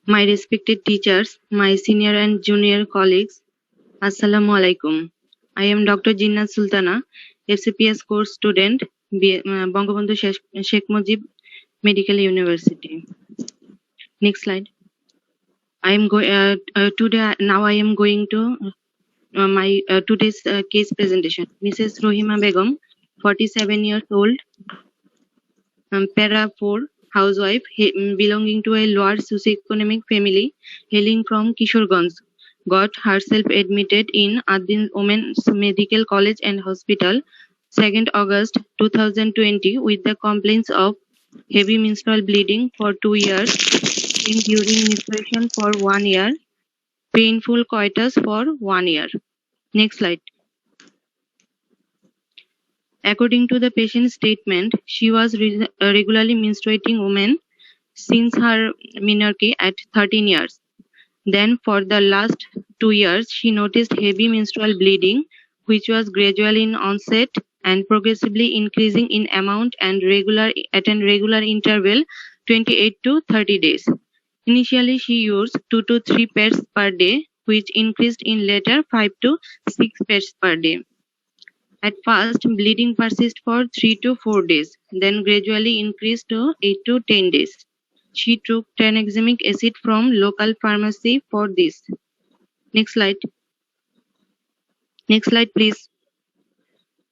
My respected teachers, my senior and junior colleagues, Assalamu alaikum. I am Dr. Jinnat Sultana, FCPS course student, Bangabandhu Sheikh Mujib Medical University. Next slide. I am going to my today's case presentation. Mrs. Rohima Begum, 47 years old, para 4, housewife, belonging to a lower socioeconomic family, hailing from Kishoreganj, got herself admitted in Adin Women's Medical College and Hospital 2nd August 2020 with the complaints of heavy menstrual bleeding for 2 years, pain during menstruation for 1 year, painful coitus for 1 year. Next slide. According to the patient's statement, she was a regularly menstruating woman since her menarche at 13 years. Then for the last 2 years, she noticed heavy menstrual bleeding, which was gradual in onset and progressively increasing in amount and at a regular interval 28 to 30 days. Initially, she used 2 to 3 pairs per day, which increased in later 5 to 6 pairs per day. At first, bleeding persists for 3 to 4 days, then gradually increased to 8 to 10 days. She took tranexamic acid from local pharmacy for this. Next slide. Next slide, please.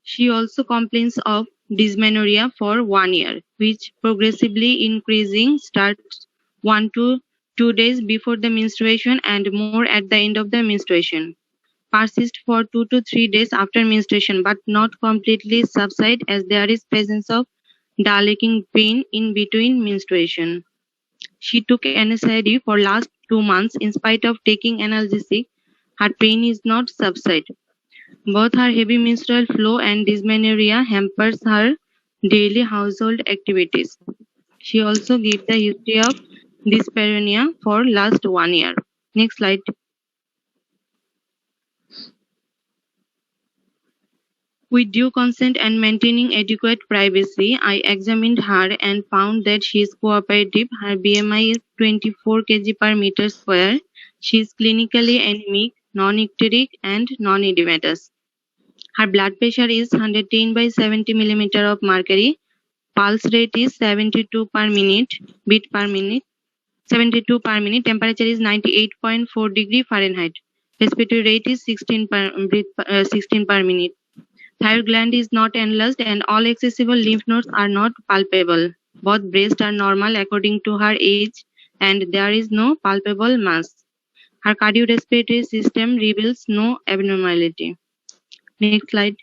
She also complains of dysmenorrhea for 1 year, which progressively increasing starts 1 to 2 days before the menstruation and more at the end of the menstruation. Persist for 2 to 3 days after menstruation but not completely subside as there is presence of dull aching pain in between menstruation. She took NSAID for last 2 months in spite of taking analgesic. Her pain is not subside. Both her heavy menstrual flow and dysmenorrhea hampers her daily household activities. She also gave the history of dyspareunia for last 1 year. Next slide. With due consent and maintaining adequate privacy, I examined her and found that she is cooperative. Her BMI is 24 kg per meter square. She is clinically anemic, non-icteric, and non-edematous. Her blood pressure is 110 by 70 millimeter of mercury. Pulse rate is 72 per minute, beat per minute. 72 per minute. Temperature is 98.4 degree Fahrenheit. Respiratory rate is 16 per minute. Thyroid gland is not enlarged and all accessible lymph nodes are not palpable. Both breasts are normal according to her age and there is no palpable mass. Her cardiorespiratory system reveals no abnormality. Next slide.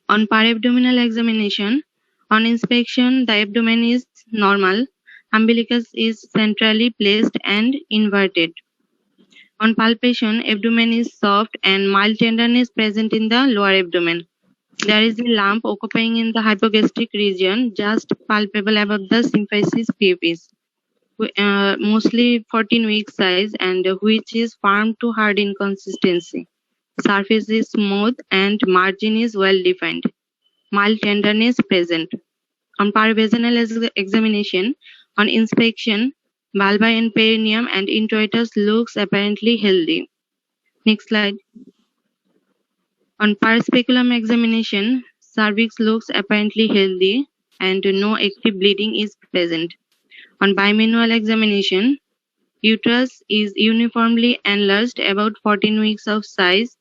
On para-abdominal examination, on inspection, the abdomen is normal. Umbilicus is centrally placed and inverted. On palpation, abdomen is soft and mild tenderness present in the lower abdomen. There is a lump occupying in the hypogastric region, just palpable above the symphysis pubis, mostly 14 week size and which is firm to hard in consistency. Surface is smooth and margin is well defined. Mild tenderness present. On paravaginal examination, on inspection, vulva and perineum and introitus looks apparently healthy. Next slide. On paraspeculum examination, cervix looks apparently healthy and no active bleeding is present. On bimanual examination, uterus is uniformly enlarged about 14 weeks of size,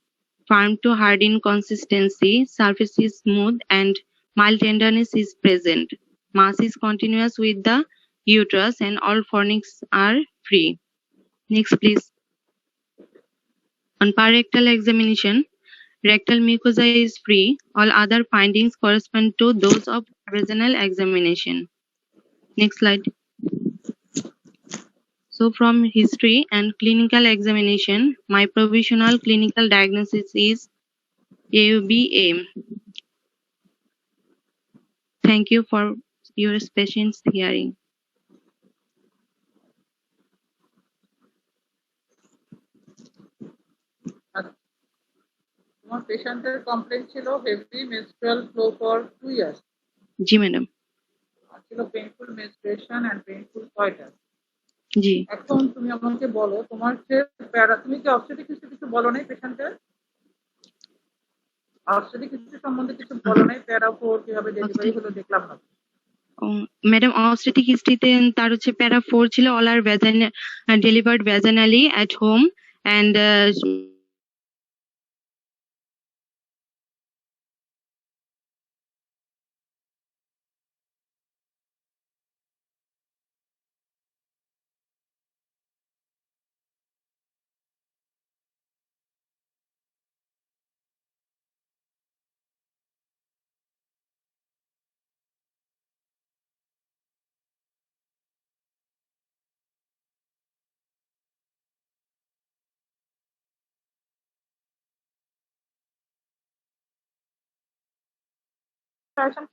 firm to hard in consistency, surface is smooth and mild tenderness is present. Mass is continuous with the uterus and all fornix are free. Next please. On parectal examination, rectal mucosa is free. All other findings correspond to those of vaginal examination. Next slide. So from history and clinical examination, my provisional clinical diagnosis is AUBA. Thank you for your patience hearing. তোমার পেশেন্টের complaint ছিল heavy menstrual flow for 2 years জি madam. ছিল painful menstruation and painful coitus. জি। এখন তুমি আমাকে বলো তোমার যে তুমি কি অবস্টেটিক হিস্ট্রি কিছু বলো নাই পেশেন্টের? অবস্টেটিক হিস্ট্রি সম্বন্ধে কিছু বলো নাই? প্যারা 4 কিভাবে ডেলিভারি হলো দেখলাম না। ম্যাডাম অবস্টেটিক হিস্ট্রিতে তার হচ্ছে প্যারা 4 ছিল, all are delivered vaginally at home and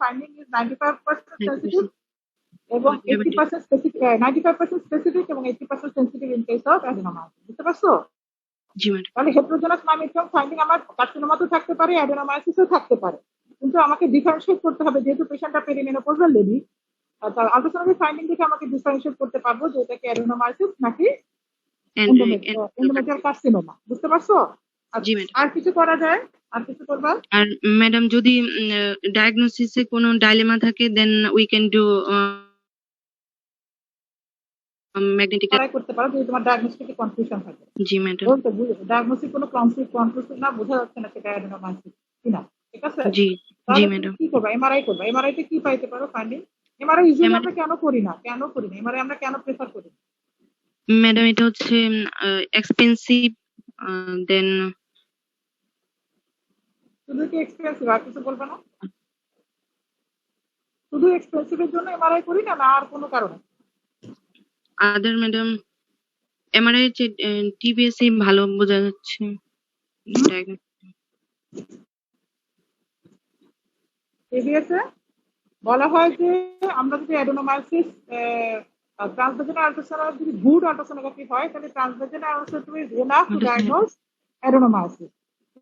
finding is 95% sensitive এবং 80% স্পেসিফিক, 95% স্পেসিফিক এবং 80% sensitive in case of adenoma. বুঝতে পারছো? জি ম্যাডাম। তাহলে হেটেরোজেনাস মাইমেটিয়াম ফাইন্ডিং আমার কার্সিনোমাতেও থাকতে পারে, অ্যাডেনোমায়াসিসও থাকতে পারে, কিন্তু আমাকে ডিফারেন্সিয়েট করতে হবে যেহেতু পেশেন্টটা পেরিমেনোপজাল লেডি। আলট্রাসোনোগ্রাফি ফাইন্ডিং দেখে আমাকে ডিফারেন্সিয়েট করতে পারবো যে এটা কি অ্যাডেনোমায়াসিস নাকি এন্ডোমেট্রিয়াল কার্সিনোমা। বুঝতে পারছো? জি ম্যাডাম। আর কিছু করা যায়? আর কিছু করবা? আর ম্যাডাম যদি ডায়াগনোসিসে কোনো ডাইলেমা থাকে then we can do magnetic try করতে পারো যদি তোমার ডায়াগনোস্টিকে কনফিউশন থাকে। জি ম্যাডাম। বলতে বুঝো ডায়াগনোসিস কোনো কনফিউশন না, বোঝা যাচ্ছে না সেটা অ্যাডেনোমায়াসিস কিনা। ঠিক আছে? জি। জি তাহলে তুমি ম্যাডাম। কি করবা? এমআরআই করবা। এমআরআই তে কি পাইতে পারো ফাইন্ডিং? এমআরআই ইউজুয়ালি এমআর আমরা কেন করি না? এমআরআই আমরা কেন প্রেফার করি? ম্যাডাম এটা হচ্ছে এক্সপেন্সিভ, দেন শুধু কি এক্সপেন্সিভ, আর কিছু বলবে না? শুধু এক্সপেন্সিভের জন্য এমআরআই করি না, না আর কোনো কারণে? আদার ম্যাডাম এমআরআই টিবিএসই ভালো বোঝা যাচ্ছে। টিবিএস এ বলা হয় যে আমরা যদি অ্যাডেনোমায়াসিস ট্রান্সভার্জেনাল আল্ট্রাসোনোগ্রাফি যদি গুড আল্ট্রাসোনোগ্রাফি হয় তাহলে transvaginal ultrasonography is enough to diagnose adenomyosis.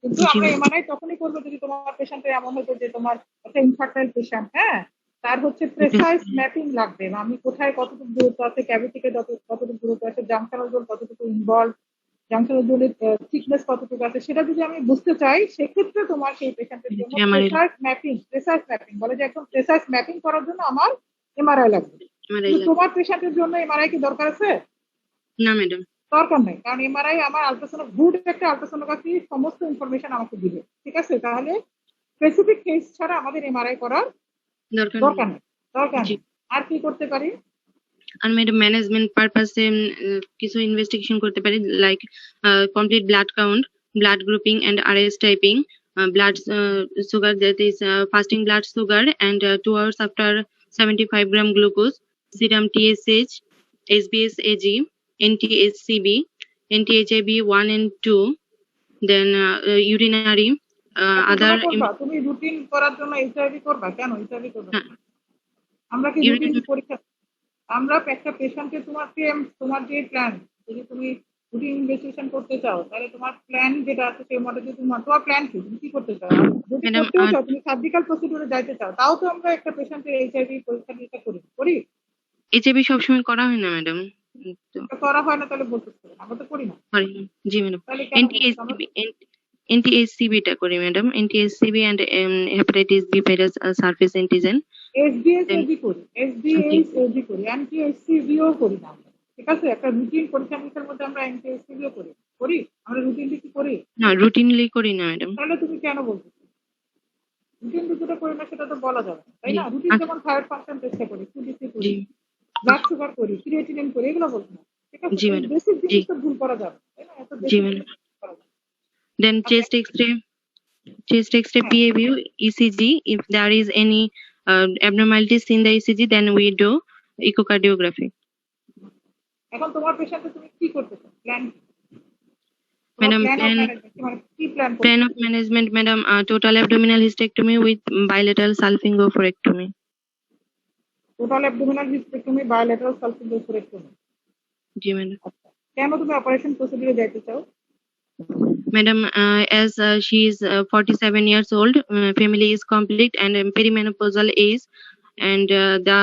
কিন্তু জি আমরা ম্যাডাম। এমআরআই তখনই করবো যদি তোমার পেশেন্টের এমন হতো যে তোমার একটা ইনফার্টাইল পেশেন্ট, হ্যাঁ, তার হচ্ছে প্রেসাইজ ম্যাপিং লাগবে, আমি কোথায় কতটুকু দূরত্ব আছে, ক্যাভিটিকে কতটুকু দূরত্ব আছে, জাংশনাল জোন কতটুকু ইনভলভ, জাংশনাল জোনের থিকনেস কতটুকু আছে, সেটা যদি আমি বুঝতে চাই সেক্ষেত্রে তোমার সেই পেশেন্টের জন্য প্রেসাইজ ম্যাপিং বলে যে একদম প্রেসাইজ ম্যাপিং করার জন্য আমার এমআরআই লাগবে। কিন্তু তোমার পেশেন্টের জন্য এমআরআই কি দরকার আছে? না ম্যাডাম। দরকার নেই, কারণ এমআরআই আমার গুড একটা আল্ট্রাসোনোগ্রাফি সমস্ত ইনফরমেশন আমাকে দিবে। ঠিক আছে? তাহলে স্পেসিফিক কেস ছাড়া আমাদের এমআরআই করার দরকার নেই। আর কি করতে পারি? আর ম্যাডাম ম্যানেজমেন্ট পারপাসে কিছু ইনভেস্টিগেশন করতে পারি, like complete blood count, blood grouping and RS typing, blood sugar, that is fasting blood sugar, and 2 hours after 75 gram glucose, serum TSH, SBS AG, NTHCB, NTHIB 1 and 2, then urinary other তুমি routine করার জন্য HIV করবা? কেন HIV করবা? আমরা কি routine পরীক্ষা, আমরা একটা পেশেন্টকে তোমার যে প্ল্যান, যদি তুমি রুটিন ইনভেস্টিগেশন করতে চাও তাহলে তোমার প্ল্যান যেটা আছে সেই মডেলে তোমার প্ল্যান কি, তুমি কি করতে চাও? যদি করতেও চাও, তুমি সার্জিক্যাল প্রসিডিউরে যাইতে চাও, তাও তো আমরা একটা পেশেন্টের এইচআইভি পরীক্ষা নিরীক্ষা করি। এইচআইভি সবসময় করা হয় না ম্যাডাম। করা হয় না তাহলে বলতেছি আমরা তো করি না। জি ম্যাডাম। NTHCB টা করি madam, NTHCB and hepatitis B virus surface antigen। SBS AG করি, SDS AG করি, NTHCB ও করি না। ঠিক আছে? একটা রুটিন পরীক্ষা নিরীক্ষার মধ্যে আমরা NTHCB ও করি। আমরা রুটিনলি কি করি? না, রুটিনলি করি না ম্যাডাম। তাহলে তুমি কেন বলতেছো রুটিনলি যেটা করি না সেটা তো বলা যাবে না, তাই না? রুটিন যেমন থাইরয়েড ফাংশন টেস্ট করি, সিবিসি করি, ব্লাড সুগার করি, ক্রিয়েটিনিন করি, এগুলো বলছি না। ঠিক আছে? বেসিক জিনিস তো ভুল করা যাবে, তাই না? এত বেসিক জিনিস করা যাবে। Then chest X-ray, PAVU, ECG. If there is any abnormalities in the ECG, then we do echocardiography. এখন তোমার পেশেন্টে তুমি কি করতে চাও? Plan Madam, plan of management, madam, total abdominal hysterectomy with bilateral salpingo-oophorectomy. Total abdominal hysterectomy, bilateral salpingo-oophorectomy. Ji madam. কেন তুমি operation প্রসিডিউরে যাইতে চাও? Madam, as she is 47 years old, family is complete and perimenopausal age, and the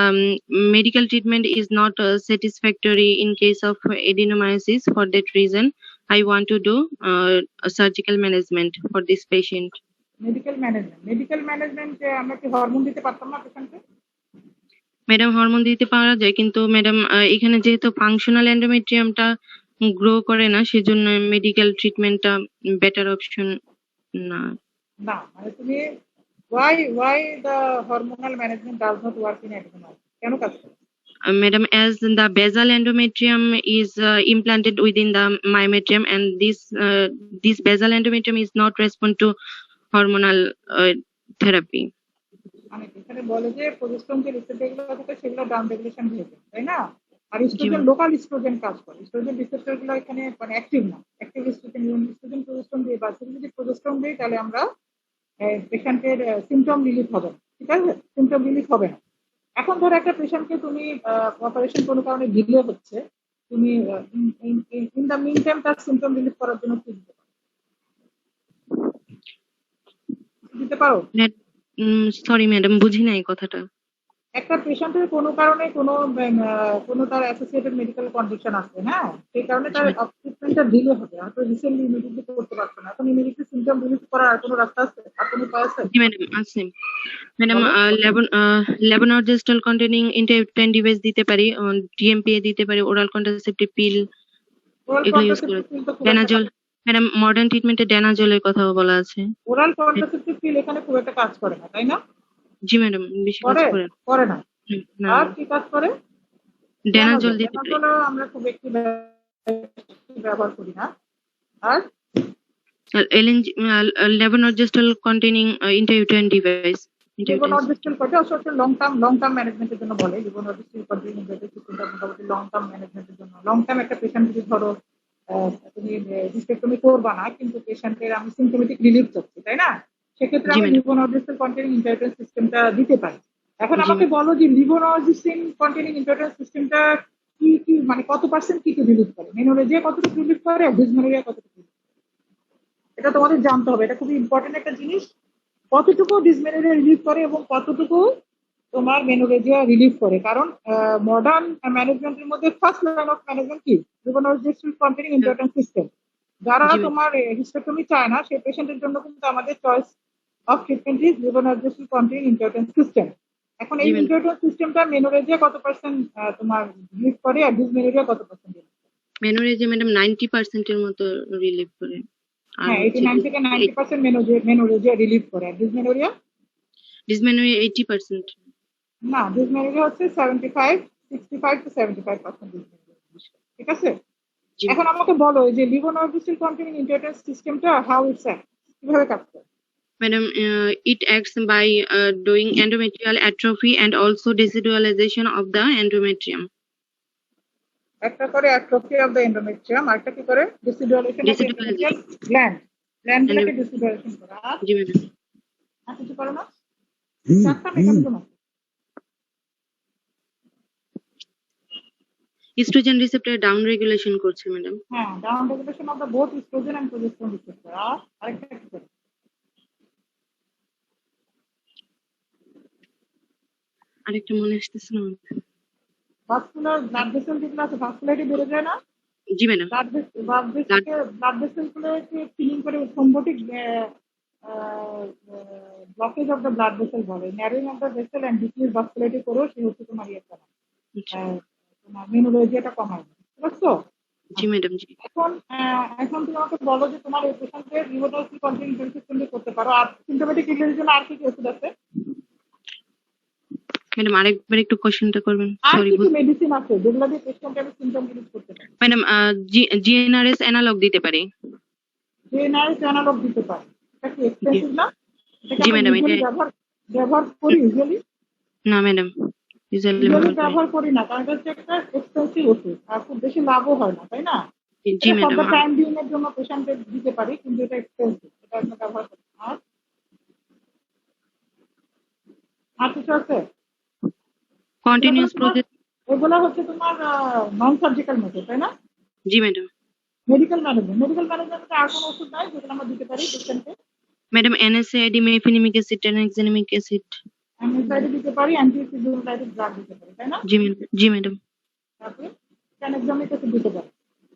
medical treatment is not satisfactory in case of adenomyosis. For that reason, I want to do a surgical management for this patient. Medical management আমরা কি hormone দিতে পারতাম না পেশেন্টকে? Madam hormone দিতে পারা যায়, কিন্তু ম্যাডাম এখানে যেহেতু ফাংশনাল এন্ডোমেট্রিয়ামটা গ্রো করে না, সেজন্য মেডিকেল ট্রিটমেন্টটা বেটার অপশন না। না মানে তুমি why the hormonal management does not work in adenomyosis? কেন কাজ করে? Madam, as the basal endometrium is implanted within the myometrium, and this basal endometrium is not respond to hormonal therapy. মানে এখানে বলে যে প্রোজেস্টেরন যে রিসেপ্টরগুলো থাকে সেগুলো ডাউন রেগুলেশন হয়ে যায়, তাই না? আর ইস্ট্রোজেন লোকাল ইস্ট্রোজেন কাজ করে, ইস্ট্রোজেন রিসেপ্টরগুলো এখানে মানে অ্যাক্টিভ না, অ্যাক্টিভ ইস্ট্রোজেন প্রোজেস্টেরন দিয়ে বা যদি প্রোজেস্টেরন দিই তাহলে আমরা পেশেন্টের সিমটম রিলিফ হবে না, ঠিক আছে? সিমটম রিলিফ হবে না। এখন ধরো একটা পেশেন্টকে তুমি অপারেশন কোনো কারণে ডিলে হচ্ছে, তুমি ইন দ্য মিন টাইম তার সিমটম রিলিফ করার জন্য কি দিতে পারো? সরি ম্যাডাম, বুঝি নাই কথাটা। একটা পেশেন্টের কোনো কারণে কোনো তার অ্যাসোসিয়েটেড মেডিকেল কন্ডিশন আছে, হ্যাঁ, সেই কারণে তার ট্রিটমেন্টটা ডিলে হবে, হয়তো রিসেন্টলি ইমিডিয়েটলি করতে পারছে না, এখন ইমিডিয়েটলি সিমটম রিলিফ করার আর কোনো রাস্তা আছে, আর কোনো উপায় আছে? জি ম্যাডাম আছে। ম্যাডাম লেভোনর্জেস্ট্রল কন্টেনিং ইন্টারভিউটেন ডিভাইস দিতে পারি, ডিএমপিএ দিতে পারি, ওরাল কন্ট্রাসেপটিভ পিল এগুলো ইউজ করে। ডেনাজল ম্যাডাম, মডার্ন ট্রিটমেন্টে ডেনাজলের কথাও বলা আছে। ওরাল কন্ট্রাসেপটিভ পিল এখানে খুব একটা কাজ করে না, তাই না? জি ম্যাডাম, বেশি কাজ করে না। আর কি কাজ করে? ডেনাজল দিতে পারি। ডেনাজল আমরা খুব একটু ব্যবহার করি না। আর এলএনজি লেভোনর্জেস্ট্রল কন্টেনিং ইন্টারভিউটেন ডিভাইস। লিভোনর্জেস্ট্রল কটা আসলে লং টার্ম ম্যানেজমেন্টের জন্য বলে। লিভোনর্জেস্ট্রল কন্টেনিং ইন্টারভিউ সিস্টেমটা মোটামুটি লং টার্ম ম্যানেজমেন্টের জন্য। লং টার্ম একটা পেশেন্ট যদি ধরো তুমি হিস্টেক্টমি করবা না, কিন্তু পেশেন্টের আমি সিমটোমেটিক রিলিফ চাচ্ছি, তাই না? সেক্ষেত্রে আমি লিভোনর্জেস্ট্রল কন্টেনিং ইন্টারভিউ সিস্টেমটা দিতে পারি। এখন আমাকে বলো যে লিভোনর্জেস্ট্রল কন্টেনিং ইন্টারভিউ সিস্টেমটা কি কি মানে কত পার্সেন্ট কি কি রিলিফ করে? মেনোরেজিয়া কতটুকু রিলিফ করে, ডিসমেনোরিয়া কতটুকু? এটা তোমাদের জানতে হবে, এটা খুবই ইম্পর্টেন্ট একটা জিনিস। কতটুকু ডিসমেনোরিয়া রিলিফ করে এবং কতটুকু তোমার মেনোরেজিয়া রিলিফ করে, কারণ মডার্ন ম্যানেজমেন্টের মধ্যে ফার্স্ট লাইন অফ ম্যানেজমেন্ট কি? লিভোনর্জেস্ট্রল কন্টেনিং ইন্টারভিউ সিস্টেম। যারা তোমার হিস্টেক্টমি চায় না সেই পেশেন্টের জন্য কিন্তু আমাদের choice of treatment is levonorgestrel containing interview system. এখন এই ইন্টারভিউ সিস্টেমটা মেনোরেজিয়া কত পার্সেন্ট তোমার রিলিফ করে আর ডিসমেনোরিয়া কত পার্সেন্ট রিলিফ করে? মেনোরেজিয়া ম্যাডাম 90% এর মতো রিলিফ করে। হ্যাঁ, 89 থেকে 90% মেনোরেজিয়া রিলিফ করে। আর ডিসমেনোরিয়া 80%। না, ডিসমেনোরিয়া হচ্ছে 65 to 75% ডিসমেনোরিয়া, ঠিক আছে? এখন আমাকে বলো যে লিভোনর্জেস্ট্রল কন্টেনিং ইন্টারভিউ সিস্টেমটা হাউ ইটস অ্যাক্ট, কিভাবে কাজ করে? Madam, it acts by doing endometrial atrophy and also decidualization of the endometrium. একটা করে অ্যাট্রফি অফ দ্য এন্ডোমেট্রিয়াম, আরেকটা কি করে? ডিসিডুয়ালেশন অফ এন্ডোমেট্রিয়াল গ্ল্যান্ডগুলোকে ডিসিডুয়ালেশন করে। জি ম্যাডাম। আর কিছু করে না? চারটা মেকানিজম আছে। ইস্ট্রোজেন রিসেপ্টর ডাউন রেগুলেশন করছে ম্যাডাম। হ্যাঁ, down regulation of the both estrogen and progesterone receptor. আর আরেকটা কি করে? আরেকটা মনে আসতেছে না। ভাস্কুলার ব্লাড ভেসেল যেগুলো আছে, ভাস্কুলারিটি বেড়ে যায় না? জি ম্যাডাম। ব্লাড ভেসেলগুলোকে ফিলিং করে thrombotic blockage of the blood vessel বলে। Narrowing of the vessel and decrease vascularity করেও সে হচ্ছে তোমার ইয়ে করা, তোমার মেনোরেজিয়াটা কমায়, বুঝছো? জি ম্যাডাম। জি। এখন তুমি আমাকে বলো যে তোমার এই পেশেন্টের লিভোনর্জেস্ট্রল কন্টেনিং ইন্টারভিউ সিস্টেম করতে পারো, আর সিমটোমেটিক রিলিফের জন্য আর কি কি ওষুধ আছে? ম্যাডাম আরেকবার একটু কোশ্চেনটা করবেন। সরি, কি মেডিসিন আছে যেগুলো দিয়ে পেশেন্টের সিমটম রিলিফ করতে পারে? ম্যাডাম জিএনআরএস অ্যানালগ দিতে পারি। জিএনআরএস অ্যানালগ দিতে পারি। এটা কি এক্সপেন্সিভ না? জি ম্যাডাম। এটা ব্যবহার করি ইউজুয়ালি? না ম্যাডাম, ইউজুয়ালি ব্যবহার করি না, কারণ এটা হচ্ছে একটা এক্সপেন্সিভ ওষুধ আর খুব বেশি লাভও হয় না, তাই না? জি ম্যাডাম। টাইম বিং এর জন্য পেশেন্টের দিতে পারি, কিন্তু এটা এক্সপেন্সিভ, এটা আমরা ব্যবহার করি না। আর কিছু আছে? কন্টিনিউয়াস প্রসেস এগুলো হচ্ছে তোমার নন সার্জিক্যাল মেথড, তাই না? জি ম্যাডাম। মেডিকেল ম্যানেজমেন্টে আর কোনো ওষুধ নাই যেগুলো আমরা দিতে পারি পেশেন্টকে? Madam NSAID, mefenamic acid, tranexamic acid. অ্যামনিসাইডও দিতে পারি, অ্যান্টিফিব্রিলাইটিক ড্রাগ দিতে পারি, তাই না? জি ম্যাডাম। তারপরে ট্রানএক্সামিক অ্যাসিড দিতে পারি।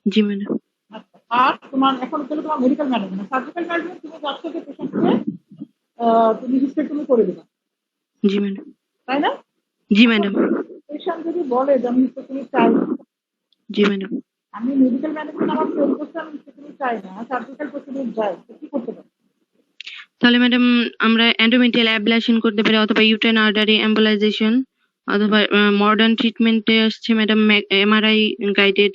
জি ম্যাডাম। আচ্ছা, আর তোমার এখন হচ্ছে তোমার মেডিকেল ম্যানেজমেন্ট, সার্জিক্যাল ম্যানেজমেন্ট তুমি যাচ্ছ যে পেশেন্টকে তুমি হিস্টেক্টমি করে দিবা, জি ম্যাডাম। তাই না? জি এখন ম্যাডাম। পেশেন্ট যদি বলে যে আমি হিস্টেক্টমি চাই না, জি ম্যাডাম। আমি মেডিকেল ম্যানেজমেন্ট আমার ফেল করছে, আমি হিস্টেক্টমি চাই না, সার্জিক্যাল প্রসিডিউর যাই, তো কি করতে পারি? তাহলে ম্যাডাম আমরা এন্ডোমেট্রিয়াল অ্যাবলেশন করতে পারি, অথবা ইউটেরাইন আর্টারি এম্বোলাইজেশন, অথবা মডার্ন ট্রিটমেন্টে আসছে madam MRI guided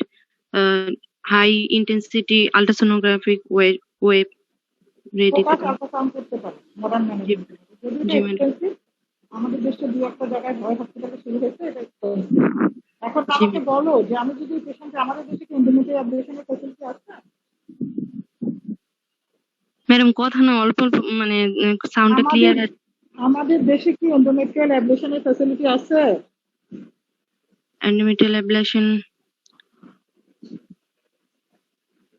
high intensity ultrasonographic wave দিতে ফোকাস পারি। আল্ট্রাসাউন্ড করতে পারি মডার্ন জি ম্যানেজমেন্ট, যদি এটা জি ম্যাডাম। এক্সপেন্সিভ, আমাদের দেশে দু একটা জায়গায় হয় হসপিটালে শুরু হয়েছে, এটা expensive। এখন জি আমাকে বলো যে আমি যদি পেশেন্ট, আমাদের দেশে কি এন্ডোমেট্রিয়াল অ্যাবলেশনের ফ্যাসিলিটি আছে? ম্যাডাম, কথা না অল্প অল্প, মানে সাউন্ডটা আমাদের ক্লিয়ার। আমাদের দেশে কি এন্ডোমেট্রিয়াল অ্যাবলেশনের ফ্যাসিলিটি আছে? এন্ডোমেট্রিয়াল অ্যাবলেশন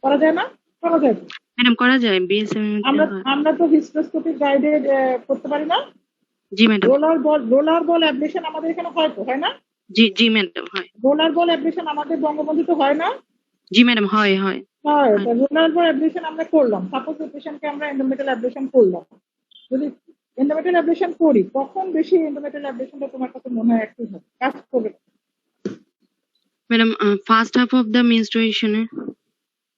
করা যায় না? করা যায় তো। ম্যাডাম করা যায়, বিএসএম। আমরা আমরা তো হিস্টোস্কোপিক গাইডেড করতে পারি না? জি ম্যাডাম। রোলার বল অ্যাবলেশন আমাদের এখানে হয় তো, হয় না? জি জি ম্যাডাম, হয়। রোলার বল অ্যাবলেশন আমাদের বঙ্গবন্ধুতে হয় না? জি ম্যাডাম, হয় হয় হয়, হয়। তো রোলার বল অ্যাবলেশন আমরা করলাম, সাপোজ ওই পেশেন্টকে আমরা এন্ডোমেট্রিয়াল অ্যাবলেশন করলাম, যদি এন্ডোমেট্রিয়াল অ্যাবলেশন করি, কখন বেশি এন্ডোমেট্রিয়াল অ্যাবলেশনটা তোমার কাছে মনে হয় অ্যাক্টিভ হবে, কাজ করবে? Madam, first half of the মেনস্ট্রুয়েশনে।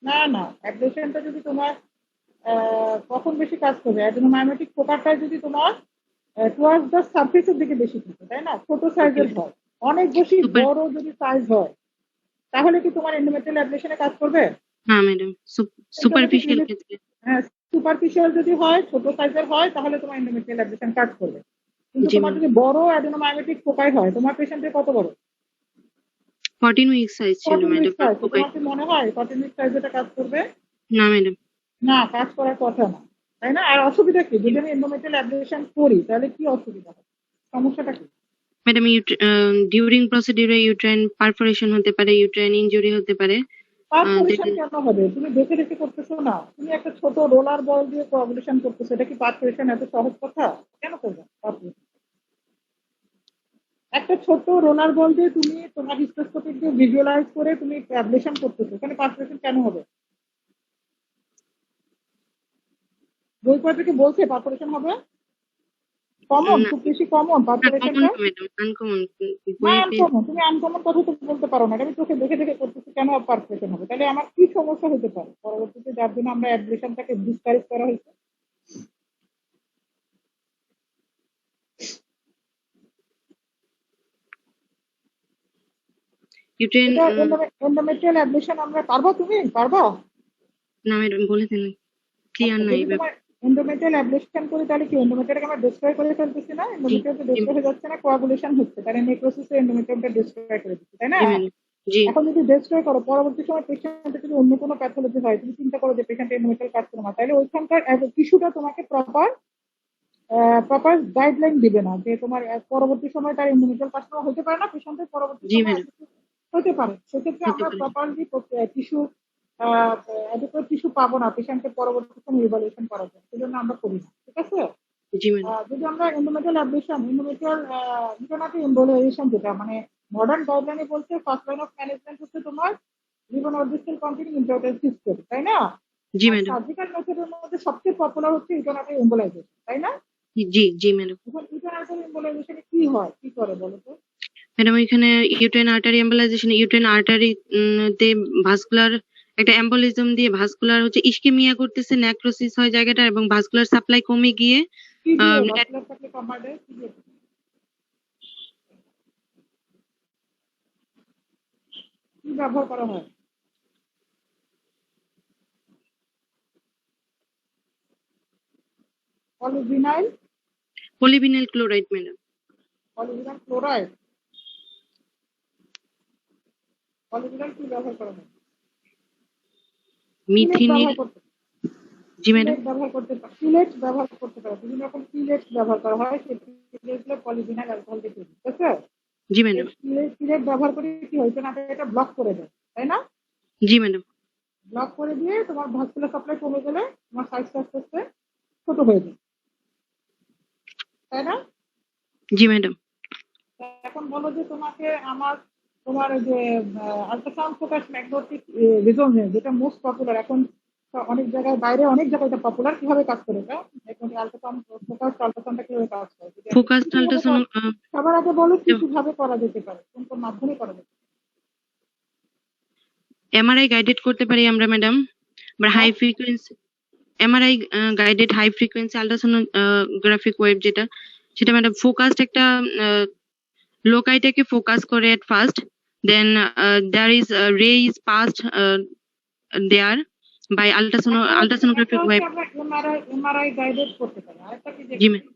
না না, অ্যাবলেশনটা যদি তোমার কখন বেশি কাজ করবে, অ্যাডেনোমায়োটিক ফোকাসটা যদি তোমার টুয়ার্ডস দ্য সারফেসের দিকে বেশি থাকে, তাই না, ছোট সাইজের হয়, অনেক বেশি সুপার। বড় যদি সাইজ হয়, তাহলে কি তোমার এন্ডোমেট্রিয়াল অ্যাবলেশনে কাজ করবে? না ম্যাডাম, এন্ডোমেট্রিক সুপারফিশিয়াল ক্ষেত্রে। হ্যাঁ, সুপারফিশিয়াল যদি হয়, ছোট সাইজের হয়, তাহলে তোমার এন্ডোমেট্রিয়াল অ্যাবলেশন কাজ করবে। কিন্তু জি তোমার ম্যাডাম। যদি বড় অ্যাডেনোমায়োটিক ফোকাই হয়, তোমার পেশেন্টের কত বড়? 14 উইক সাইজ ছিল 14 উইক ম্যাডাম সাইজ, পোকায়। তোমার কি মনে হয় 14 উইক সাইজ এটা কাজ করবে? না ম্যাডাম। না, কাজ করার কথা না, তাই না? আর অসুবিধা কি, যদি আমি এন্ডোমেট্রিয়াল অ্যাবলেশন করি তাহলে কি অসুবিধা হবে, সমস্যাটা কি? ম্যাডাম, ডিউরিং প্রসিডিউরে ইউট্রাইন পারফোরেশন হতে পারে, ইউট্রাইন ইনজুরি হতে পারে। পারফোরেশন কেন হবে? তুমি দেখে দেখে করতেছো না, তুমি একটা ছোট রোলার বল দিয়ে কোয়াগুলেশন করতেছো, এটা কি পারফোরেশন এত সহজ কথা? কেন করবে পারফোরেশন? একটা ছোট রোলার বল দিয়ে তুমি তোমার হিস্টোস্কোপিক দিয়ে ভিজুয়ালাইজ করে তুমি অ্যাবলেশন করতেছো, এখানে পারফোরেশন কেন হবে? বই পড়া থেকে বলছে পারফোরেশন হবে? কমন, না, খুব বেশি কমন কমন পারফোরেশনটা? না ম্যাডাম, আনকমন। না, বইতে। আনকমন, তুমি আনকমন কথা তো বলতে পারো না, এটা আমি চোখে দেখে দেখে করতেছি, কেন পারফেকশন হবে? তাহলে আমার কি সমস্যা হতে পারে পরবর্তীতে, যার জন্য আমরা অ্যাডমিশনটাকে ডিসকারেজ করা হয়েছে? ইউট্রাইন। এটা এন্ডোমেট্রিয়াল অ্যাডমিশন আমরা পারবা, তুমি পারবা? না ম্যাডাম, বলে দেন, ক্লিয়ার আচ্ছা, নাই যদি তোমার এন্ডোমেট্রিয়াল অ্যাবলেশন করি, তাহলে কি এন্ডোমেট্রিয়ালকে আমরা ডিস্ট্রয় করে ফেলতেছি না? জি এন্ডোমেট্রিয়াল জি ডিস্ট্রয় হয়ে যাচ্ছে না, কোয়াগুলেশন হচ্ছে, তাহলে নেক্রোসিসে এন্ডোমেট্রিয়ালটা ডিস্ট্রয় করে দিচ্ছে, তাই না? জি ম্যাডাম। জি এখন যদি ডিস্ট্রয় করো, পরবর্তী সময় পেশেন্টের যদি অন্য কোনো প্যাথোলজি হয়, তুমি চিন্তা করো যে পেশেন্টের এন্ডোমেট্রিয়াল কাজ করে না, তাহলে ওইখানকার টিস্যুটা তোমাকে প্রপার প্রপার গাইডলাইন দিবে না, যে তোমার পরবর্তী সময় তার এন্ডোমেট্রিয়াল কাজ হতে পারে না, পেশেন্টের পরবর্তী জি সময় ম্যাডাম। হতে পারে, সেক্ষেত্রে হতে আমরা পারে। প্রপারলি টিস্যু অ্যাডিকুয়েট টিস্যু পাবো না পেশেন্টকে পরবর্তী সময় ইভালুয়েশন করার জন্য, সেজন্য আমরা করি না, ঠিক আছে? জি ম্যাডাম। যদি আমরা endometrial ablation, endometrial internal embolization, যেটা মানে মডার্ন গাইডলাইনে বলছে ফার্স্ট লাইন অফ ম্যানেজমেন্ট হচ্ছে তোমার লিভন অর্বিটাল কন্টিনিউ ইন্টারনাল সিস্টেম, তাই না? জি আর ম্যাডাম। সার্জিক্যাল মেথডের মধ্যে সবচেয়ে পপুলার হচ্ছে ইন্টারনাল এম্বোলাইজেশন, তাই না? জি জি ম্যাডাম। এখন ইন্টারনাল এম্বোলাইজেশনে কি হয়, কি করে বলো তো? ম্যাডাম, এখানে uterine artery embolization, uterine artery তে ভাস্কুলার একটা এম্বোলিজম দিয়ে ভাস্কুলার হচ্ছে ইসকেমিয়া করতেছে, নেক্রোসিস হয় জায়গাটা, এবং ভাস্কুলার সাপ্লাই কমে গিয়ে কি দিয়ে আহ, ভাস্কুলার সাপ্লাই কমায় দেয়, কি দিয়ে, কি ব্যবহার করা হয়? Polyvinyl, polyvinyl chloride madam. Polyvinyl chloride, polyvinyl কি ব্যবহার করা হয়? সিলেট মিথিনিল। ব্যবহার করতে, জি ম্যাডাম। সিলেট ব্যবহার করতে পারে, বিভিন্ন রকম সিলেট ব্যবহার করা হয়, সেই সিলেটগুলো পলিভিনাইল অ্যালকোহল দিয়ে তৈরি, ঠিক আছে? জি এই ম্যাডাম। সিলেট ব্যবহার করে কি হয়েছে না, এটা ব্লক করে দেয়, তাই না? জি ম্যাডাম। ব্লক করে দিয়ে তোমার ভাস্কুলার সাপ্লাই কমে গেলে তোমার সাইজটা আস্তে আস্তে ছোট হয়ে যায়, তাই না? জি ম্যাডাম। এখন বলো যে তোমাকে তোমার ওই যে আল্ট্রাসাউন্ড ফোকাস ম্যাগনেটিক রেজোনেন্স, যেটা মোস্ট পপুলার এখন অনেক জায়গায়, বাইরে অনেক জায়গায় এটা পপুলার, কিভাবে কাজ করে এটা? এখন আল্ট্রাসাউন্ড ফোকাস আল্ট্রাসাউন্ডটা কিভাবে কাজ করে, যদি একটা ফোকাসড কিভাবে আল্ট্রাসাউন্ড সবার আগে বলো কি কিভাবে করা যেতে পারে, কোন কোন মাধ্যমে করা যেতে পারে? এমআরআই গাইডেড করতে পারি আমরা ম্যাডাম, বা হাই হ্যাঁ, frequency MRI guided high frequency ultrasonographic wave যেটা, সেটা ম্যাডাম ফোকাসড একটা লোকাইটাকে ফোকাস করে at first, then there is ray is passed there by একটা আল্ট্রাসোনোগ্রাফিক হচ্ছে ওয়েভ। আমরা এমআরআই গাইডেড করতে পারি, আরেকটা কি জি দেখি?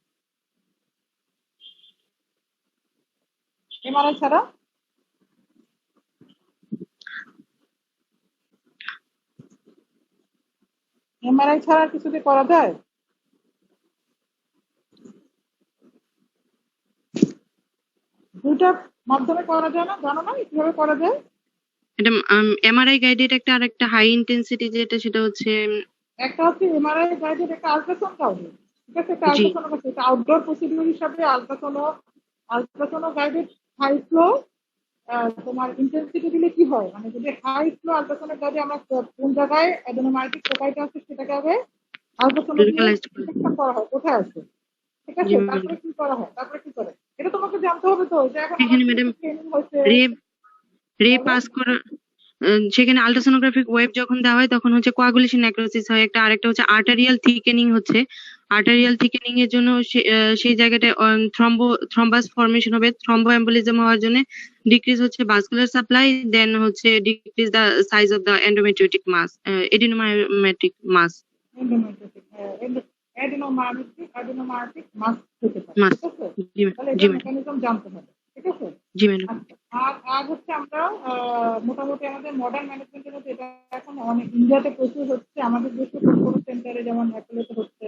এমআরআই ছাড়া এমআরআই ছাড়া কিছু কি করা যায়? দুইটা মাধ্যমে করা যায় না, জানো না কিভাবে করা যায়? ম্যাডাম এমআরআই গাইডেড একটা, আর একটা হাই ইন্টেন্সিটি যেটা, সেটা হচ্ছে একটা হচ্ছে এমআরআই গাইডেড, একটা আল্ট্রাসাউন্ড গাইডেড, ঠিক আছে? একটা জি আল্ট্রাসাউন্ড আছে, এটা আউটডোর প্রসিডিউর হিসাবে আল্ট্রাসাউন্ড গাইডেড হাই ফ্লো। তোমার ইন্টেন্সিটি দিলে কি হয়, মানে যদি হাই ফ্লো আল্ট্রাসাউন্ড গাইডে আমরা কোন জায়গায় অ্যাডেনোমাইটিক ফোকাইটা আছে সেটাকে আগে আল্ট্রাসাউন্ড দিয়ে লোকালাইজড করে। ডিটেকশন করা হয় কোথায় আছে, ঠিক জি আছে? ম্যাডাম। তারপরে কি করা হয়, তারপরে কি করে, এটা তোমাকে জানতে হবে তো, যে এখন আমার সেখানে ম্যাডাম ট্রেনিং হয়েছে। রে রে বলো। পাস করা, সেখানে আল্ট্রাসোনোগ্রাফিক ওয়েভ যখন দেওয়া হয় তখন হচ্ছে কোয়াগুলেশন নেক্রোসিস হয় একটা, আরেকটা হচ্ছে আর্টারিয়াল থিকেনিং হচ্ছে। আর্টারিয়াল থিকেনিং এর জন্য সেই জায়গাটায় থ্রম্বাস ফর্মেশন হবে, থ্রম্বো এম্বোলিজম হওয়ার জন্য ডিক্রিজ হচ্ছে ভাস্কুলার সাপ্লাই, দেন হচ্ছে decrease the size of the endometriotic mass, adenomyometric mass. Adenomyotic mass হতে পারে, মাস। ঠিক আছে? জি তাহলে জি এটার ম্যাডাম। মেকানিজম জানতে হবে, ঠিক আছে? জি ম্যাডাম। আচ্ছা, আর আর হচ্ছে আমরা মোটামুটি আমাদের মডার্ন ম্যানেজমেন্টের মধ্যে এটা এখন অনেক ইন্ডিয়াতে প্রচুর হচ্ছে, আমাদের দেশে কোনো কোনো সেন্টারে যেমন অ্যাপোলোতে হচ্ছে,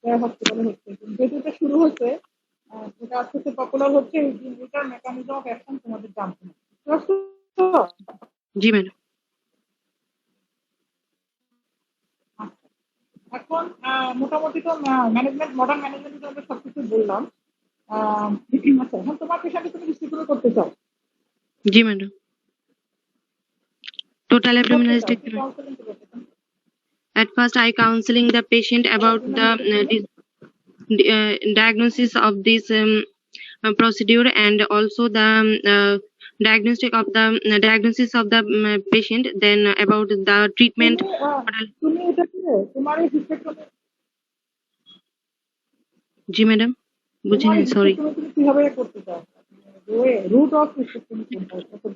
হসপিটালে হচ্ছে, কিন্তু যেহেতু এটা শুরু হচ্ছে, যেটা আস্তে আস্তে পপুলার হচ্ছে, এটার মেকানিজম অফ অ্যাকশন তোমাদের জানতে হবে, ঠিক আছে? জি ম্যাডাম। আচ্ছা, এখন মোটামুটি তো মডার্ন ম্যানেজমেন্ট আমরা সবকিছু বললাম। আচ্ছা, এখন তোমার পেশাকে তুমি ডিস্ট্রিবিউট করতে চাও, জি ম্যাডাম। টোটাল কি করতে অ্যাবডোমিনাল চাও, কি হিস্টেক্টমি। কাউন্সেলিং করতে চাও? At first, I counseling the patient about the diagnosis of this procedure, and also the diagnosis of the patient, then about the treatment তুমি model. তুমি এটাকে তোমার এই হিস্টেক্টমি, জি ম্যাডাম, তোমার বুঝিনি, এই সরি হিস্টেক্টমি তুমি কিভাবে করতে চাও? রুট অফ হিস্টেক্টমি কোনটা, এটা তো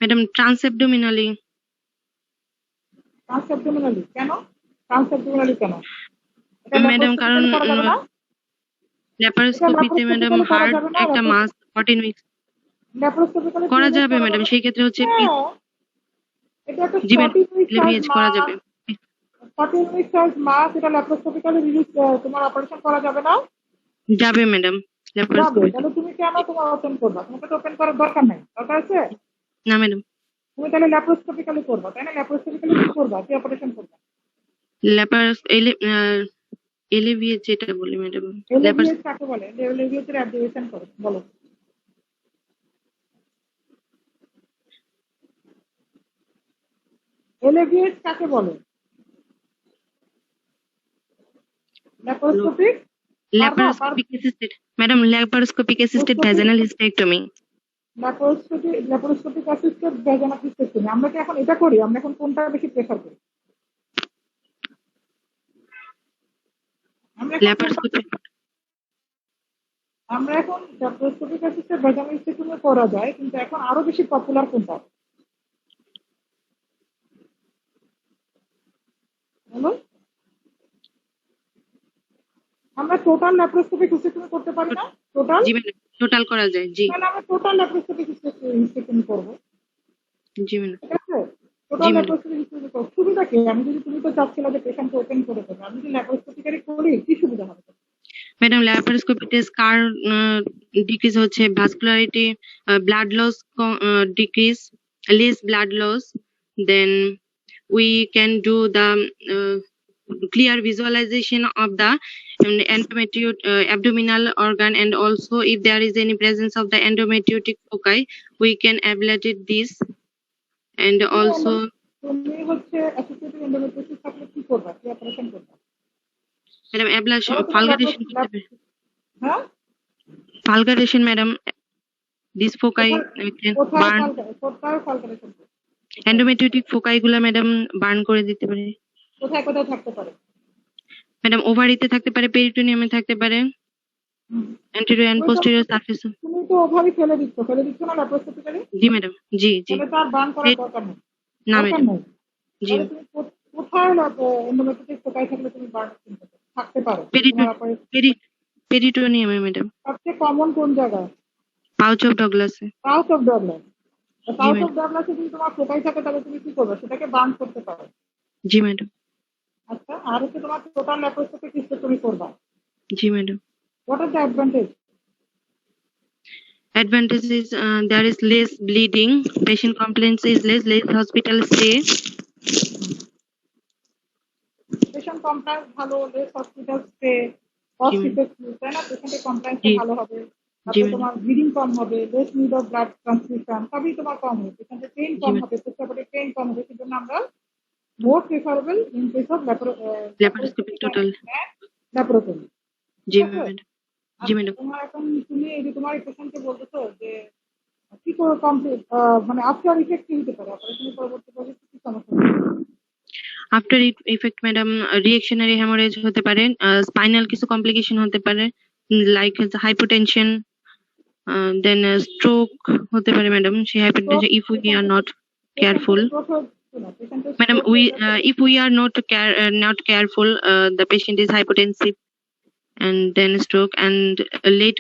ম্যাডাম। ট্রান্সঅ্যাবডোমিনালি। ট্রান্সঅ্যাবডোমিনালি কেন? ট্রান্সঅ্যাবডোমিনালি কেন? এটা ম্যাডাম কারণ ল্যাপারোস্কোপিক্যালি করা যাবে না? এটা ল্যাপারোস্কোপিতে ম্যাডাম ল্যাপারোস্কোপিক্যালি করা হার্ট যাবে না? একটা মাস 14 উইকস ল্যাপারোস্কোপিক্যালি করা পিএলএইচ যাবে করা ম্যাডাম, যাবে না? সেই ক্ষেত্রে হচ্ছে হ্যাঁ, এটা একটা জি ম্যাডাম, 14 উইক সাইজ এলভিএইচ করা মাস, যাবে। 14 উইক সাইজ মাস, এটা ল্যাপারোস্কোপিক্যালি রিলিজ, তোমার অপারেশন করা যাবে না? যাবে ম্যাডাম, যাবে, ল্যাপারোস্কোপিতে। তাহলে তুমি কেন তোমার ওপেন করবা? তোমাকে তো ওপেন করার দরকার নাই, দরকার আছে? না ম্যাডাম। তুমি তাহলে ল্যাপারোস্কোপিক্যালি করবা, তাই না? ল্যাপারোস্কোপিক্যালি কি করবা, কি অপারেশন করবা? ল্যাপারস এলভিএইচ যেটা বলি ম্যাডাম। ল্যাপারস এলএভিএস কাকে বলে? এলএভিএস এর অ্যাবরিভিয়েশন করো, বলো। এলএভিএস কাকে বলে? ল্যাপারোস্কোপিক, পারবা laparoscopic assisted, madam, laparoscopic assisted laparoscopic vaginal hysterectomy. Laparoscopic assisted vaginal hysterectomy, আমরা কি এখন এটা করি? আমরা এখন কোনটা বেশি প্রেফার করি? আমরা এখন কোনটা, Laparoscopic, আমরা এখন ল্যাপারোস্কোপিক অ্যাসিস্টেড ভ্যাজাইনাল হিস্টেক্টমি করা যায়, কিন্তু এখন আরো বেশি পপুলার কোনটা বলো? আমরা টোটাল ল্যাপারোস্কোপিক হিস্টেক্টমি করতে পারি না? টোটাল, জি ম্যাডাম, টোটাল করা যায়, জি তাহলে আমরা টোটাল ল্যাপারোস্কোপিক হিস্টেক্টমি করবো, জি ম্যাডাম। ঠিক আছে? জি টোটাল ম্যাডাম। ল্যাপারোস্কোপিক হিস্টেক্টমি করবো, সুবিধা কি? আমি যদি, তুমি তো চাচ্ছিলে যে পেশেন্টকে ওপেন করে দেবে, আমি যদি ল্যাপারোস্কোপিক্যালি করি কি সুবিধা হবে? ম্যাডাম ল্যাপারোস্কোপিতে স্কার ডিক্রিজ হচ্ছে, vascularity, blood loss decrease, less blood loss, then we can do the clear visualization of the abdominal organ, and also if there is any presence of the endometriotic foci, we can ablate this. And also, তুমি হচ্ছে associated endometriosis থাকলে কি করবা, কি operation করবা? madam, ablation, ধরো তুমি fulguration করতে পারে। হ্যাঁ, Fulguration, madam, this foci can কোথায় burn, কোথায় ফালকারেশন করবে? endometriotic foci গুলা madam burn করে দিতে পারে। কোথায় কোথায় থাকতে পারে? ম্যাডাম ওভারিতে থাকতে পারে, পেরিটোনিয়ামে থাকতে পারে, anterior and posterior surface। তুমি তো ওভাবে ফেলে দিচ্ছ না ল্যাপ্রোস্কোপিক্যালি? জি ম্যাডাম, জি জি। তাহলে তার বার্ন করার দরকার নেই। না ম্যাডাম, জি। তাহলে তুমি কোথায় এন্ডোমেট্রিওসিস কোথায় থাকলে তুমি বার্ন থাকতে পারো? পেরিটোনিয়ামে ম্যাডাম। সবচেয়ে কমন কোন জায়গায়? পাউচ অফ ডগলাসে। South of Douglas. South of ডগলাসে যদি তোমার ফোকাই থাকে তাহলে তুমি কি করবে? সেটাকে বার্ন করতে পারো। জি ম্যাডাম। আচ্ছা, আর হচ্ছে তোমার টোটাল ল্যাপ্রোস্কোপিক হিস্টেক্টমি করবা। জি madam. What is the advantage? Advantage is there is less bleeding, patient complaints is less hospital stay. Patient compliance ভালো, less hospital stay, cost effective, তাই না? পেশেন্টের কমপ্লায়েন্স ভালো হবে, তারপরে তোমার ব্লিডিং কম হবে, less need of blood transfusion, সবই তোমার কম হবে, পেশেন্টের পেইন কম হবে, পোস্টঅপারেটিভ পেইন কম হবে। সেজন্য আমরা মোর preferable in case of laparoscopic total laparotomy. G madam. G madam. তোমার এখন তুমি এই যে তোমার পেশেন্টকে বলতেছো যে কি করে কমপ্লিট, মানে আফটার ইফেক্ট কি হতে পারে, অপারেশনের পরবর্তী পর্যায়ে কি সমস্যা হবে? After effect madam reactionary haemorrhage হতে পারে, স্পাইনাল কিছু কমপ্লিকেশন হতে পারে, লাইক হাইপোটেনশন, দেন স্ট্রোক হতে পারে ম্যাডাম। সেই hypotension if we are not careful, madam, if we are not careful, the patient is hypotensive and then stroke, and late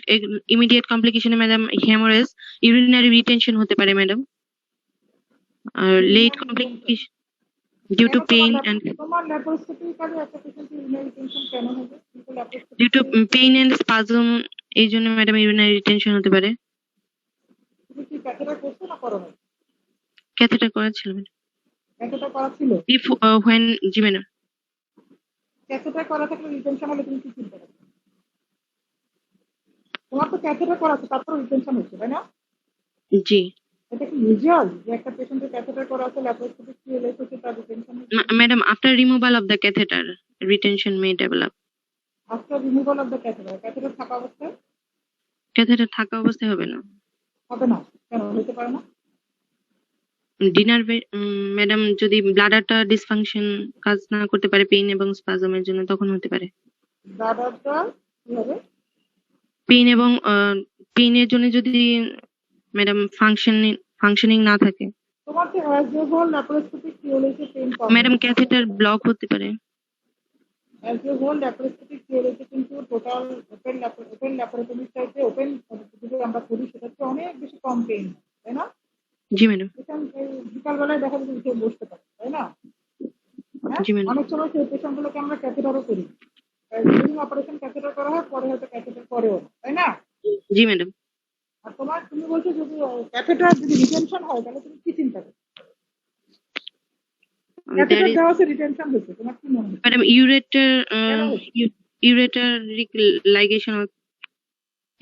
immediate complication madam hemorrhage, urinary retention hote pare madam, late complication due to pain and due to pain and spasm, এই জন্য madam urinary retention হতে পারে। Catheter করা ছিল madam. Catheter করা ছিল? if when G madam. Catheter করা থাকলে রিটেনশন হলে তুমি কি চিন্তা করবে? তোমার তো ক্যাথেটার করা আছে, তারপর রিটেনশন হচ্ছে, তাই না? জি। এটা কি ইউজুয়াল যে একটা পেশেন্টের ক্যাথেটার করা আছে, ল্যাপারোস্কোপিক সিএলএস হচ্ছে, তার রিটেনশন হচ্ছে? Madam, after removal of the catheter, retention may develop. After removal of the catheter, catheter থাকা অবস্থায়? ক্যাথেটার থাকা অবস্থায় হবে না। হবে না কেন, হতে পারে না? ডিনার ম্যাডাম, যদি ব্লাডারটা ডিসফাংশন কাজ না করতে পারে পেইন এবং স্পাজমের জন্য, তখন হতে পারে। ব্লাডারটা কি হবে? পেইন এবং পেইনের জন্য যদি ম্যাডাম ফাংশনিং না থাকে, তোমার তো অ্যাজ এ হোল ল্যাপারোস্কোপিক সিএলএসে পেইন পাবে ম্যাডাম ক্যাথেটার ব্লক হতে পারে। অ্যাজ এ হোল ল্যাপারোস্কোপিক সিএলএসে কিন্তু টোটাল ওপেন ল্যাপারোটমির চাইতে ওপেন যদি আমরা করি সেটা হচ্ছে অনেক বেশি কম পেইন, তাই না? জি ম্যাডাম। বিকালবেলায় দেখা যাচ্ছে উঠে বসতে পারে, তাই না? জি ম্যাডাম। অনেক সময় সেই পেশেন্টগুলোকে আমরা ক্যাথেটারও করি, অপারেশন ক্যাথেটার করা হয়, পরে হয়তো ক্যাথেটার করেও, তাই না? জি ম্যাডাম। আর তুমি বলছো যদি ক্যাথেটার যদি রিটেনশন হয় তাহলে তুমি কি চিন্তা করো? ক্যাথেটার দেওয়া আছে, রিটেনশন হচ্ছে, তোমার কি মনে হয়? Madam ureter ligation,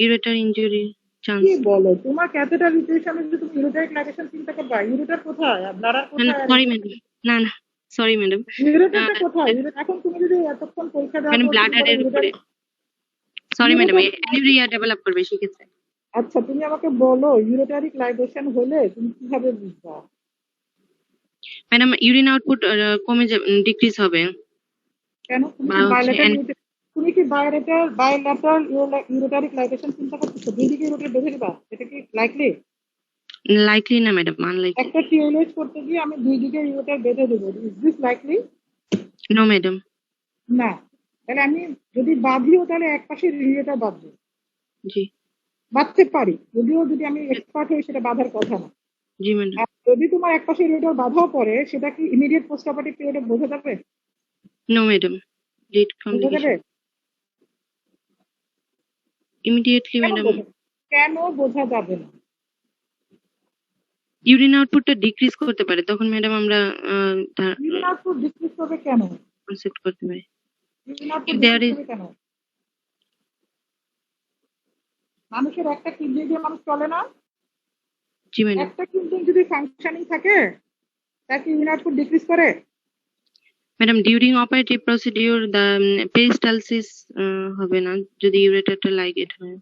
ureter injury chance. কি বলো, তোমার ক্যাথেটার রিটেনশনে যদি তুমি ইউরেটারিক লাইগেশন চিন্তা করবা? ইউরেটার কোথায় আর ব্লাডার কোথায়? সরি ম্যাডাম, না না সরি ম্যাডাম, ইউরেটারটা কোথায়? এখন তুমি যদি এতক্ষণ পরীক্ষা দেওয়ার পর ব্লাডারের উপরে, সরি ম্যাডাম, অ্যানিউরিয়া ডেভেলপ করবে সেক্ষেত্রে। আচ্ছা, তুমি আমাকে বলো ইউরেটারিক লাইগেশন হলে তুমি কিভাবে বুঝবা? ম্যাডাম ইউরিন আউটপুট কমে যাবে, ডিক্রিজ হবে। কেন? তুমি কি বাইল্যাটারাল ইউরেটারিক লাইগেশন চিন্তা করতেছো? দুই দিকে ইউরেটার বেঁধে দিবা, এটা কি লাইকলি? লাইকলি না ম্যাডাম, আনলাইকলি। একটা টিএলএইচ করতে গিয়ে আমি দুই দিকে ইউরেটার বেঁধে দেবো, is this likely? No madam. না। তাহলে আমি যদি বাঁধিও তাহলে এক পাশে ইউরেটার বাঁধবো। জি। বাঁধতে পারি, যদি আমি এক্সপার্ট হই, সেটা বাঁধার কথা না। জি ম্যাডাম। যদি তোমার এক পাশে ইউরেটার বাঁধাও পড়ে, সেটা কি ইমিডিয়েট পোস্ট অপারেটিভ পিরিয়ডে বোঝা যাবে? No madam, late complication immediately madam. কেন বোঝা যাবে না? ইউরিন আউটপুটটা ডিক্রিজ করতে পারে, তখন ম্যাডাম আমরা ইউরিন আউটপুট ডিক্রিজ করবে কেন? সেট করতে পারি। Urine output If there decrease is, হবে কেন? মানুষের একটা কিডনি দিয়ে মানুষ চলে না? জি ম্যাডাম। একটা কিডনি যদি ফাংশনিং থাকে তার কি ইউরিন আউটপুট ডিক্রিজ করে? Madam during operative procedure the peristalsis হবে না যদি ইউরেটারটা লাইগেট হয়।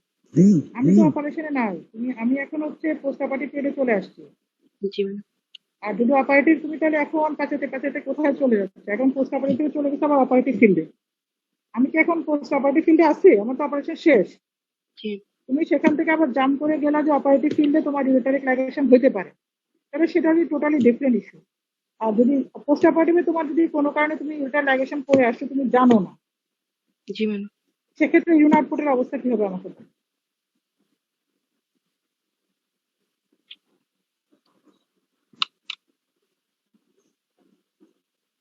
আমি তো অপারেশনে নাই, আমি এখন হচ্ছে পোস্ট অপারেটিভ পিরিয়ডে চলে আসছি। জি ম্যাডাম। আর যদি অপারেটিভ তুমি তাহলে এখন পাচাতে পাচাতে কোথায় চলে যাচ্ছে? এখন পোস্ট অপারেটিভ চলে গেছে আবার অপারেটিভ ফিল্ডে। আমি কি এখন পোস্ট অপারেটিভ ফিল্ডে আছি? আমার তো অপারেশন শেষ। জি তুমি সেখান থেকে আবার জাম্প করে গেলা যে অপারেটিভ ফিল্ডে তোমার ইউরেটারিক লাইগেশন হইতে পারে, তাহলে সেটা টোটালি ডিফারেন্ট ইস্যু। আর যদি পোস্ট অপারেটিভে তোমার যদি কোনো কারণে তুমি ইউরেটার লাইগেশন করে আসছো, তুমি জানো না, জি ম্যাডাম। সেক্ষেত্রে ইউরিন আউটপুটের অবস্থা কি হবে আমাকে বলো?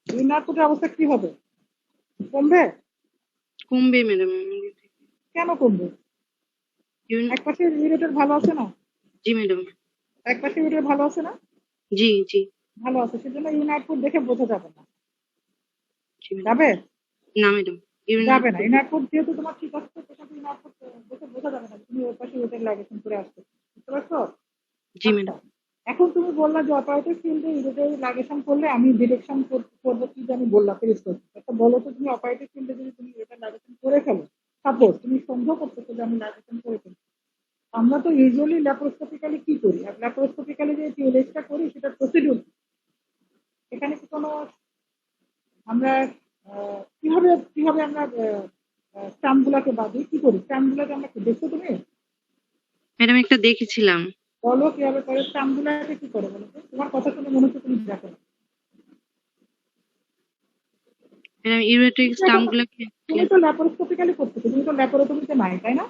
ইউরিন আউটপুটের অবস্থা কি হবে? কমবে? কমবে ম্যাডাম। কেন কমবে? এক পাশে ইউরেটার ভালো আছে না? জি ম্যাডাম। এক পাশে ইউরেটার ভালো আছে না? জি জি ভালো আছে, সেজন্য ইউরিন আউটপুট দেখে বোঝা যাবে না। জি ম্যাডাম। যাবে? না ম্যাডাম, ইউরিন যাবে না। ইউরিন আউটপুট যেহেতু তোমার ঠিক আছে, সেখানে ইউরিন আউটপুট দেখে বোঝা যাবে না তুমি ওর পাশে ইউরেটার লাইগেশন করে আসছো। বুঝতে পারছো? জি আচ্ছা, ম্যাডাম। এখন তুমি বললা যে অপারেটিভ ফিল্ডে ইউরেটারি লাইগেশন করলে আমি ডিরেকশন করবো, কি জানি বললা পেরিস্টালসিস। একটা বলো তো, তুমি অপারেটিভ ফিল্ডে যদি তুমি ইউরেটার লাইগেশন করে ফেলো, সাপোজ তুমি সন্দেহ করতেছো যে আমি লাইগেশন করে ফেলছি, আমরা তো ইউজুয়ালি ল্যাপারোস্কোপিক্যালি কি করি? আর ল্যাপারোস্কোপিক্যালি যে টিএলএসটা করি সেটা প্রসিডিউর। এখানে কি কোনো আমরা কিভাবে কিভাবে আমরা স্টাম্প গুলাকে বাঁধি, কি করি? স্টাম্প গুলাকে আমরা কি দেখছো তুমি? ম্যাডাম একটা দেখেছিলাম। বলো কিভাবে করে স্টাম্প গুলাকে, কি করে বলো তো? তোমার কথা শুনে মনে হচ্ছে তুমি দেখো না। ম্যাডাম ইউরেট্রিক স্টাম্প গুলোকে। তুমি তো ল্যাপারোস্কোপিক্যালি করতেছো, তুমি তো ল্যাপারোটমিতে নাই, তাই না? না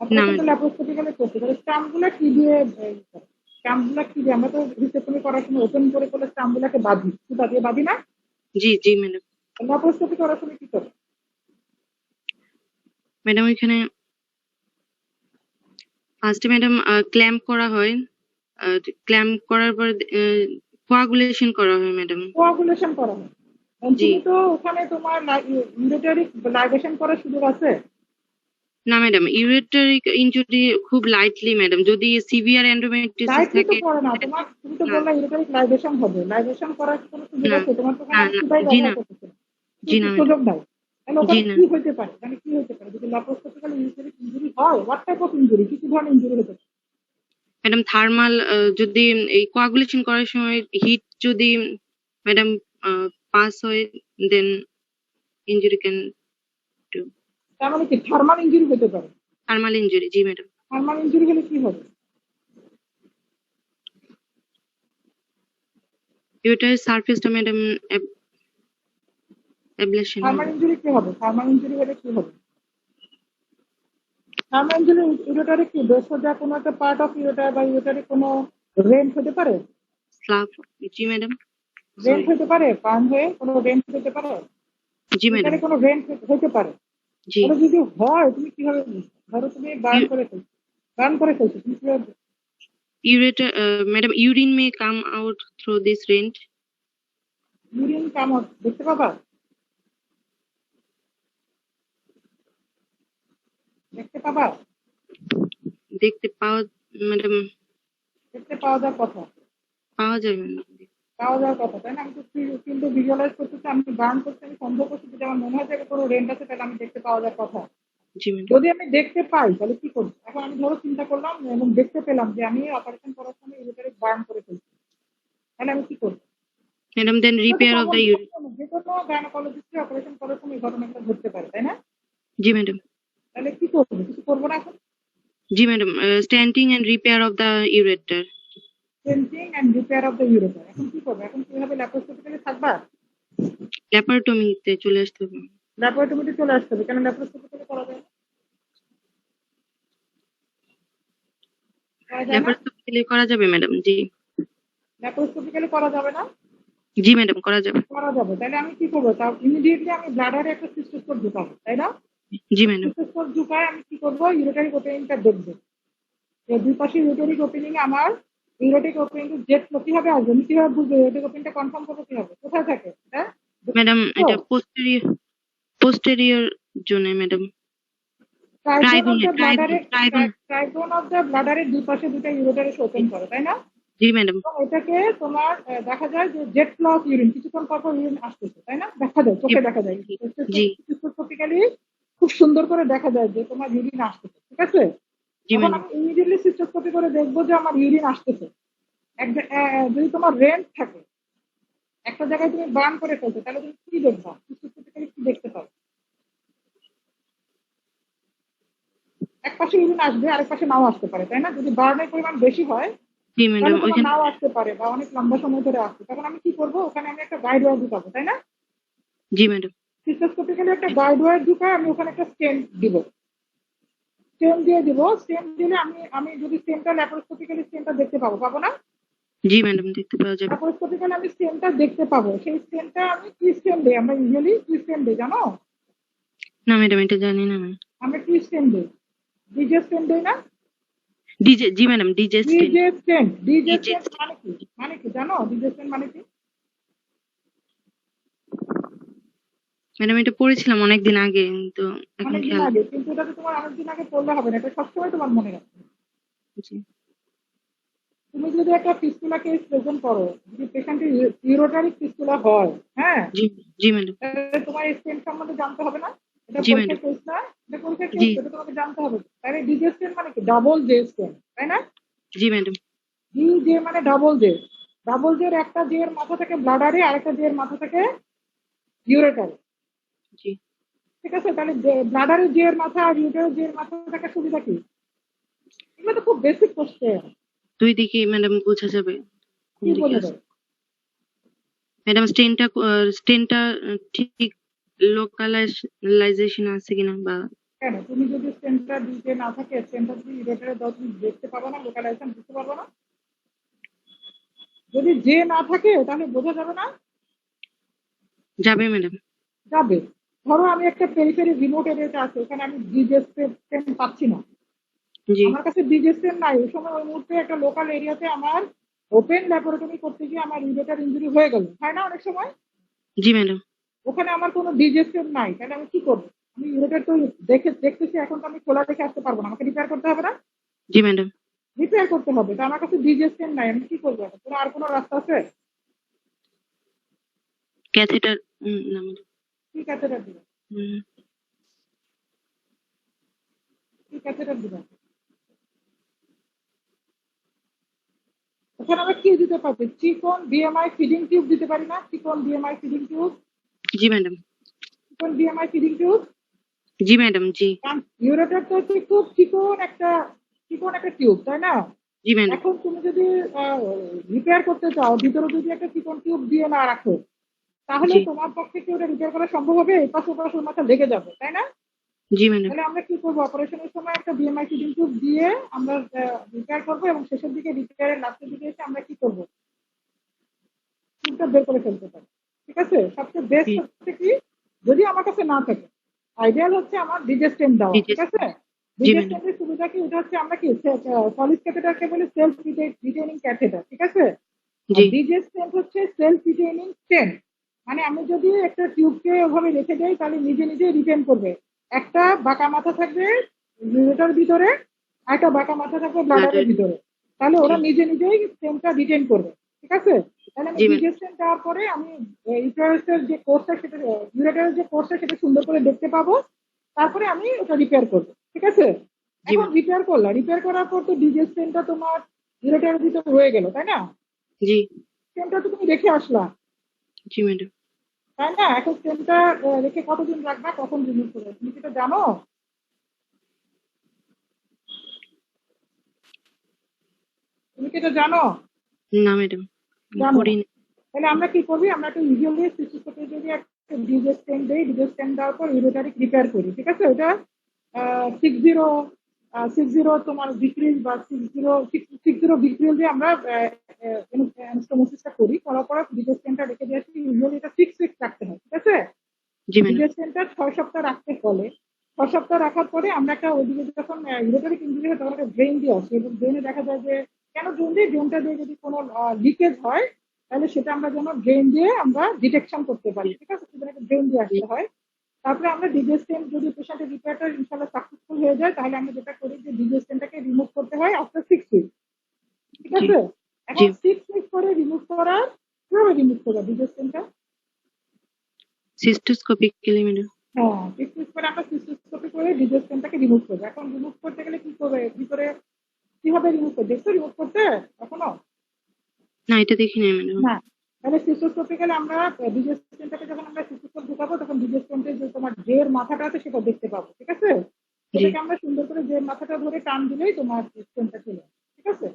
আপনাকে তো ম্যাডাম। ল্যাপারোস্কোপিক্যালি করতে, তাহলে স্টাম্প গুলা কি দিয়ে স্টাম্প গুলা কি দিয়ে? আমরা তো হিস্টেক্টমি করার সময় ওপেন করে করে স্টাম্প গুলাকে বাঁধি, সুতা দিয়ে বাঁধি না? জি জি ম্যাডাম। ল্যাপারোস্কোপি করার সময় কি করে? ম্যাডাম ওইখানে ফার্স্টে ম্যাডাম ক্ল্যাম্প করা হয়, ক্ল্যাম্প করার পর কোয়াগুলেশন করা হয় ম্যাডাম। কোয়াগুলেশন করা হয়। জি। তুমি তো ওখানে তোমার ইউরেটারিক লাইগেশন করার সুযোগ আছে? না ম্যাডাম, ইউরেট্রিক ইনজুরি খুব লাইটলি ম্যাডাম, যদি সিভিয়ার এন্ডোমেট্রিয়াসিস লাইটলি তো থাকে। করে না তোমার, তুমি তো না বললা ইউরেটারিক লাইগেশন হবে, লাইগেশন করার কি কোনো সুযোগ না আছে? তোমার তো ওখানে না আমি না সুতাই জি না ব্যবহার করতেছি, জি না ম্যাডাম। সুযোগ নাই। তাহলে জি ওখানে না কি হইতে পারে? মানে কি হইতে পারে যদি ল্যাপারোস্কোপিক্যাল ইউরেটারিক ইনজুরি হয়? হোয়াট টাইপ অফ ইনজুরি, কি কি ধরনের ইনজুরি হতে পারে? ম্যাডাম, থার্মাল, যদি এই কোয়াগুলেশন করার সময় হিট যদি ম্যাডাম পাস হয়, দেন ইনজুরি ক্যান ডু। তার মানে কি থার্মাল ইনজুরি হতে পারে? থার্মাল ইনজুরি, জি ম্যাডাম। থার্মাল ইনজুরি হলে কি হবে? ইউটার সারফেসটা ম্যাডাম অ্যাবলেশন থার্মাল হবে। ইনজুরি কি হবে? থার্মাল ইনজুরি হলে কি হবে? থার্মাল ইনজুরি ইউরেটারে কি বেসোজা কোনো একটা পার্ট অফ ইউরেটার বা ইউরেটারে কোনো রেন্ট হতে পারে? স্লাভ, জি ম্যাডাম। রেন্ট সরি, হতে পারে, পান হয়ে কোনো রেন্ট হতে পারে? জি ম্যাডাম। ইউরেটারে কোনো রেন্ট হতে পারে? জি। তাহলে যদি হয় তুমি কিভাবে বুঝবে? ধরো তুমি বার্ন করে ফেলছো, বার্ন করে ফেলছো, তুমি কিভাবে বুঝবে? Ureter, madam, urine may come out through this range. Urine কামড় দেখতে পাবা? দেখতে পাবা? দেখতে পাওয়া, ম্যাডাম, দেখতে পাওয়া যাওয়ার কথা, পাওয়া যায় ম্যাডাম। পাওয়া যাওয়ার কথা, তাই না? আমি তো কিন্তু ভিজুয়ালাইজ করতেছি, আমি বার্ন করছি, আমি সন্দেহ করছি যদি আমার মনে হয় যে কোনো রেন্ট আছে, তাহলে আমি দেখতে পাওয়া যাওয়ার কথা। জি ম্যাডাম। যদি আমি দেখতে পাই তাহলে কি করবো? এখন আমি ধরো চিন্তা করলাম এবং দেখতে পেলাম যে আমি অপারেশন করার সময় ইউরেটারে বার্ন করে ফেলছি, তাহলে আমি কি করবো? ম্যাডাম, then এটা তো repair of common, the urine. যে কোনো গাইনোকোলজিস্টে অপারেশন করার সময় এই ঘটনাটা ঘটতে পারে, তাই না? জি ম্যাডাম। তাহলে কি করবো? কিছু করবো না এখন? জি madam, stenting and repair of the ureter. Changing and repair of the ureter, এখন কি করবো? এখন কিভাবে ল্যাপারোস্কোপিক্যালি থাকবা? ল্যাপারটমিতে চলে আসতে হবে। ল্যাপারোটমিতে চলে আসতে হবে, কেন ল্যাপারোস্কোপিক্যালি করা যায় না? করা যায় না? ল্যাপারোস্কোপিক্যালি করা যাবে ম্যাডাম, জি। ল্যাপারোস্কোপিক্যালি করা যাবে না? জি ম্যাডাম, করা যাবে। করা যাবে, তাহলে আমি কি করবো? তা ইমিডিয়েটলি আমি ব্লাডারে একটা সিস্টোস্কোপ ঢুকাবো, তাই না? জি ম্যাডাম। সিস্টোস্কোপ ঢুকায় আমি কি করবো? ইউরেটারিক ওপেনিংটা দেখবো। এই দুই পাশে ইউরেটারিক ওপেনিং আমার ইউরেটিক ওপেনিং জেট কিভাবে আসবে? আমি কিভাবে বুঝবো ইউরেটিক ওপেনিংটা কনফার্ম করবো কিভাবে? কোথায় থাকে? হ্যাঁ, ম্যাডাম এটা পোস্টেরিয়র জন্য ম্যাডাম। ট্রাইগোন অফ ট্রাইগোনে দ্য ব্লাডারে ট্রাইগোন। ট্রাইগোন অফ দ্য ব্লাডারের দুই পাশে দুটো ইউরোটারিস ওপেন করে, তাই না? জি ম্যাডাম। এবং এটাকে তোমার দেখা যায় যে জেট ফ্লো অফ ইউরিন, কিছুক্ষণ পর পর ইউরিন আসতেছে, তাই না? দেখা যায়, জি চোখে দেখা যায়, জি জি সিস্টোস্কোপিক্যালি খুব সুন্দর করে দেখা যায় যে তোমার ইউরিন আসতেছে, ঠিক আছে? জি তখন ম্যাডাম। আমি ইমিডিয়েটলি সিস্টোস্কোপি করে দেখবো যে আমার ইউরিন আসতেছে। যদি তোমার রেন্ট থাকে, একটা জায়গায় তুমি বার্ন করে ফেলছো, তাহলে তুমি কি দেখবা? সিস্টোস্কোপিক্যালি কি দেখতে পাবে? এক পাশে ইউরিন আসবে, আরেক পাশে নাও আসতে পারে, তাই না? যদি বার্নের পরিমাণ বেশি হয় জি তাহলে ম্যাডাম তোমার ওইখানে। নাও আসতে পারে বা অনেক লম্বা সময় ধরে আসছে, তখন আমি কি করবো? ওখানে আমি একটা গাইড ওয়ার ঢুকাবো, তাই না? জি ম্যাডাম। সিস্টোস্কোপিক্যালি একটা গাইড ওয়ার ঢুকায় আমি ওখানে একটা স্টেন দিব, স্টেন দিয়ে দিব। স্টেন দিলে আমি আমি যদি স্টেনটা ল্যাপারোস্কোপিক্যালি স্টেনটা দেখতে পাবো, পাবো না? জি ম্যাডাম দেখতে পাওয়া যাবে। ল্যাপারোস্কোপিক্যালি আমি স্টেনটা দেখতে পাবো। সেই স্টেনটা আমি কি স্টেন দিই? আমরা ইউজুয়ালি কি স্টেন দিই জানো? না ম্যাডাম এটা জানি না ম্যাম। আমরা কি স্টেন দিই? ডিজে স্টেন দিই না? ডিজে, জি ম্যাডাম ডিজেস্টেন। ডিজে স্টেন, ডিজে স্টেন ডিজেস্টেন। মানে কি? মানে কি জানো ডিজে স্টেন মানে কি? ম্যাডাম এটা পড়েছিলাম অনেকদিন আগে, তো এখন অনেকদিন খেয়াল। আগে, কিন্তু এটা তো তোমার অনেকদিন আগে পড়লে হবে না, এটা সবসময় তোমার মনে রাখবে। জি তুমি যদি একটা ফিস্টুলা কেস প্রেজেন্ট করো, যদি পেশেন্টের ইউরোটারিক ফিস্টুলা হয়, হ্যাঁ, জি জি ম্যাডাম। তাহলে তোমার স্টেন সম্বন্ধে জানতে হবে না? এটা জি পরীক্ষার ম্যাডাম। কেস না? এটা পরীক্ষার কেস, জি এটা তোমাকে জানতে হবে। তাহলে ডিজে স্টেন মানে কি? ডাবল জে স্টেন, তাই না? জি ম্যাডাম। ডি জে মানে ডাবল জে। ডাবল জের একটা জে এর মাথা থেকে ব্লাডারে, আরেকটা জে এর মাথা থেকে ইউরেটারে, জি ঠিক আছে? তাহলে ব্লাডারের জে এর মাথা আর ইউরেটারের জে এর মাথা থাকার সুবিধা কি? এগুলো তো খুব বেসিক কোশ্চেন। দুই দিকে ম্যাডাম বোঝা যাবে কোন কি দিকে বোঝা আছে। যায়? ম্যাডাম স্টেনটা ঠিক লোকালাইজেশন আছে কিনা বা। কেন? তুমি যদি সেন্টার দিতে না থাকে, সেন্টার যদি ইরেটারে দাও, তুমি দেখতে পাবো না? লোকালাইজেশন বুঝতে পারবো না? যদি যে না থাকে তাহলে বোঝা যাবে না? যাবে ম্যাডাম। যাবে। ধরো আমি একটা পেরিফেরি রিমোট এরিয়াতে আছে, ওখানে আমি ডিজেস্টেন পাচ্ছি না, জি আমার কাছে ডিজেস্টেন নাই, ওই সময় ওই মুহূর্তে একটা লোকাল এরিয়াতে আমার ওপেন ল্যাবরেটরি করতে গিয়ে আমার ইউরেটার ইঞ্জুরি হয়ে গেল, হয় না অনেক সময়? জি ম্যাডাম। ওখানে আমার কোনো ডিজেস্টেন নাই, তাহলে আমি কি করবো? আমি ইউরেটার তো দেখতেছি, এখন তো আমি খোলা রেখে আসতে পারবো না, আমাকে রিপেয়ার করতে হবে না? জি ম্যাডাম। রিপেয়ার করতে হবে, তো আমার কাছে ডিজেস্টেন নাই, আমি কি করবো? এখন আর কোনো রাস্তা আছে? ক্যাথেটার। না ম্যাডাম। কি ক্যাথেটার দিবে? হুম, কি ক্যাথেটার দিবে? ওখানে আমরা কি দিতে পারি? চিকন বিএমআই ফিডিং টিউব দিতে পারি না? চিকন বিএমআই ফিডিং টিউব, জি ম্যাডাম। চিকন বিএমআই ফিডিং টিউব। জি ম্যাডাম। জি কারণ ইউরেটার তো হচ্ছে খুব চিকন একটা টিউব, তাই না? জি ম্যাডাম। এখন তুমি যদি রিপেয়ার করতে চাও, ভিতরে যদি একটা চিকন টিউব দিয়ে না রাখো, তাহলে জি তোমার পক্ষে কি ওটা রিপেয়ার করা সম্ভব হবে? এপাশ ওপাশ ওর মাথা লেগে যাবে, তাই না? জি ম্যাডাম। তাহলে আমরা কি করবো? অপারেশনের সময় একটা বিএমআই ফিডিং টিউব দিয়ে আমরা রিপেয়ার করবো, এবং শেষের দিকে, রিপেয়ারের লাস্টের দিকে এসে আমরা কি করবো? টিউবটা বের করে ফেলতে পারি, ঠিক আছে? সবচেয়ে বেস্ট জি হচ্ছে কি, যদি আমার কাছে না থাকে, আইডিয়াল হচ্ছে আমার ডিজেস্টেন দেওয়া, ঠিক আছে? জি ম্যাডাম। ডিজেস্টেন্সের সুবিধা কি? ওটা হচ্ছে আমরা কি সলিড ক্যাথেটারকে বলি সেলফ রিটেইনিং ক্যাথেটার, ঠিক আছে? আর জি ডিজেস্টেন্স হচ্ছে সেলফ রিটেইনিং স্টেন্ট। মানে আমি যদি একটা টিউবকে ওভাবে রেখে দেই, তাহলে নিজে নিজে রিটেন করবে। একটা বাঁকা মাথা থাকবে ইউরেটার ভিতরে, আর একটা বাঁকা মাথা থাকবে ব্লাডারের ব্লাডার। ভিতরে, তাহলে জি ওরা নিজে নিজেই স্টেনটা রিটেন করবে, ঠিক আছে? তাহলে আমি জি ম্যাডাম। ডিজেস্টেন দেওয়ার পরে আমি ইউটেরাসের যে কোর্সটা, সেটা ইউরেটারের যে কোর্সটা সেটা সুন্দর করে দেখতে পাবো, তারপরে আমি ওটা রিপেয়ার করবো, ঠিক আছে? জি এখন ম্যাডাম। রিপেয়ার করার পর তো ডিজেস্টেনটা তোমার ইউরেটারের ভিতরে হয়ে গেল, তাই না? জি স্টেনটা তো তুমি রেখে আসলা, জি ম্যাডাম। তাই না? এখন স্টেনটা রেখে কতদিন রাখবা, কখন রিমুভ করবে, তুমি কি এটা জানো? তুমি কি এটা জানো? না ম্যাডাম জানো না? করিনি। তাহলে আমরা কি করবি? আমরা একটা ইউজুয়ালি সিস্টেমে যদি একটা ডিজেস্টেন দেই, ডিজেস্টেন দেওয়ার পর ইউরোটারিক রিপেয়ার করি, ঠিক আছে? ওটা 60 60 তোমার বিক্রিল বা 60 বিক্রিল দিয়ে আমরা অ্যানাস্টোমোসিসটা করি, করার পর ডিজেস্টেনটা রেখে দিয়ে আসি। ইউজুয়ালি এটা 6 উইকস রাখতে হয়, ঠিক আছে? জি ম্যাডাম। ডিজেস্টেনটা 6 সপ্তাহ রাখতে বলে। 6 সপ্তাহ রাখার পরে আমরা একটা ওইদিকে যখন ইউরোটারিক ইঞ্জুরি হয়, তখন একটা ড্রেন দিয়ে আসি, এবং ড্রেনে দেখা যায় যে কেন ড্রেন দিই, ড্রেনটা দিয়ে যদি কোনো লিকেজ হয়, তাহলে সেটা আমরা যেন ড্রেন দিয়ে আমরা ডিটেকশন করতে পারি, ঠিক আছে? সেটা ড্রেন দিয়ে আসতে হয়। তারপরে আমরা ডিজেস্টেন, যদি পেশেন্টের রিপেয়ারটা ইনশাল্লাহ সাকসেসফুল হয়ে যায়, তাহলে আমরা যেটা করি যে ডিজেস্টেনটাকে রিমুভ করতে হয় আফটার 6 উইক, ঠিক জি আছে? জি এখন 6 উইক পরে রিমুভ করার, কিভাবে রিমুভ করবো ডিজেস্টেনটা? সিস্টোস্কোপিক্যালি ম্যাডাম। হ্যাঁ, 6 উইক পরে আমরা সিস্টোস্কোপি করে ডিজেস্টেনটাকে রিমুভ করবো। এখন রিমুভ করতে গেলে কি করবে, ভিতরে কিভাবে রিমুভ করবে, দেখছো রিমুভ করতে এখনো? না, এটা দেখি নাই ম্যাডাম। না, তাহলে সিস্টোস্কোপে গেলে আমরা ডিজেস্টেনটাকে যখন আমরা সিস্টোস্কোপ ঢুকাবো, তখন ডিজেস্টেন্টের যে তোমার জের মাথাটা আছে সেটা দেখতে পাবো, ঠিক আছে? জি সেটাকে আমরা সুন্দর করে জের মাথাটা ধরে টান দিলেই তোমার স্টেনটা চলে আসবে, ঠিক আছে?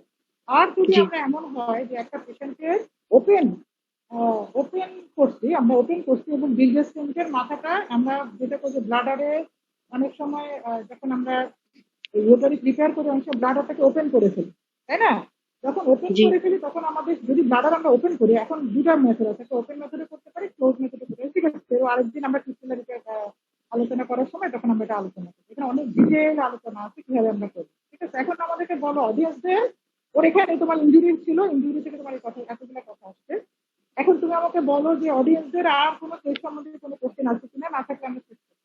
আর যদি জি আমরা এমন হয় যে একটা পেশেন্টকে ওপেন ওপেন করছি, আমরা ওপেন করছি এবং ডিজেস্টেন্টের মাথাটা আমরা যেটা করছি ব্লাডারে, অনেক সময় যখন আমরা রোটারি প্রিপেয়ার করে অনেক সময় ব্লাডারটাকে ওপেন করে ফেলি, তাই না? যখন ওপেন জি করে ফেলি তখন আমাদের যদি ব্লাডার আমরা ওপেন করি, এখন দুটা মেথড আছে, একটা ওপেন মেথডে করতে পারি, ক্লোজ মেথডে করতে পারি, ঠিক আছে? তো আরেকদিন আমরা টিউটোরিয়ালে আলোচনা করার সময় তখন আমরা এটা আলোচনা করি, এখানে অনেক ডিটেল আলোচনা আছে কিভাবে আমরা করি, ঠিক আছে? এখন আমাদেরকে বলো অডিয়েন্সদের, ওর এখানে তোমার ইঞ্জুরি ছিল, ইঞ্জুরি থেকে তোমার এই কথা, এতগুলো কথা আসছে। এখন তুমি আমাকে বলো যে অডিয়েন্সদের আর কোনো কেস সম্বন্ধে কোনো কোশ্চেন আছে কিনা, না থাকলে আমরা শেষ করি।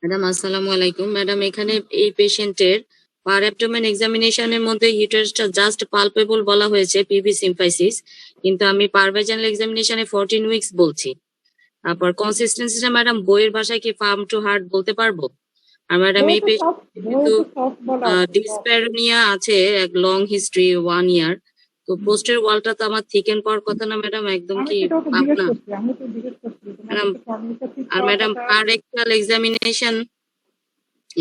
ম্যাডাম আসসালামু আলাইকুম। ম্যাডাম এখানে এই পেশেন্টের পার অ্যাবডোমেন এক্সামিনেশনের মধ্যে ইউটারাসটা জাস্ট পালপেবল বলা হয়েছে, পিভি সিম্পাইসিস, কিন্তু আমি পার ভ্যাজাইনাল এক্সামিনেশনে 14 উইকস বলছি। তারপর কনসিস্টেন্সিটা ম্যাডাম বইয়ের ভাষায় কি ফার্ম টু হার্ড বলতে পারবো? আর ম্যাডাম বইয়ে এই তো সব, পেশেন্ট বইয়ে যেহেতু তো সব বলা আছে সব। ডিসপ্যারোনিয়া আছে, এক লং হিস্ট্রি 1 ইয়ার, তো পোস্টের ওয়ালটা তো আমার থিকেন পাওয়ার কথা না ম্যাডাম, একদম আমি কি সেটাও তো জিজ্ঞেস পাতলা? করছি, আমি তো জিজ্ঞেস করছি তোমার ম্যাডাম কাছে ফর্মুলাটা ঠিক আর পাওয়ার ম্যাডাম কথা। পার রেকটাল এক্সামিনেশন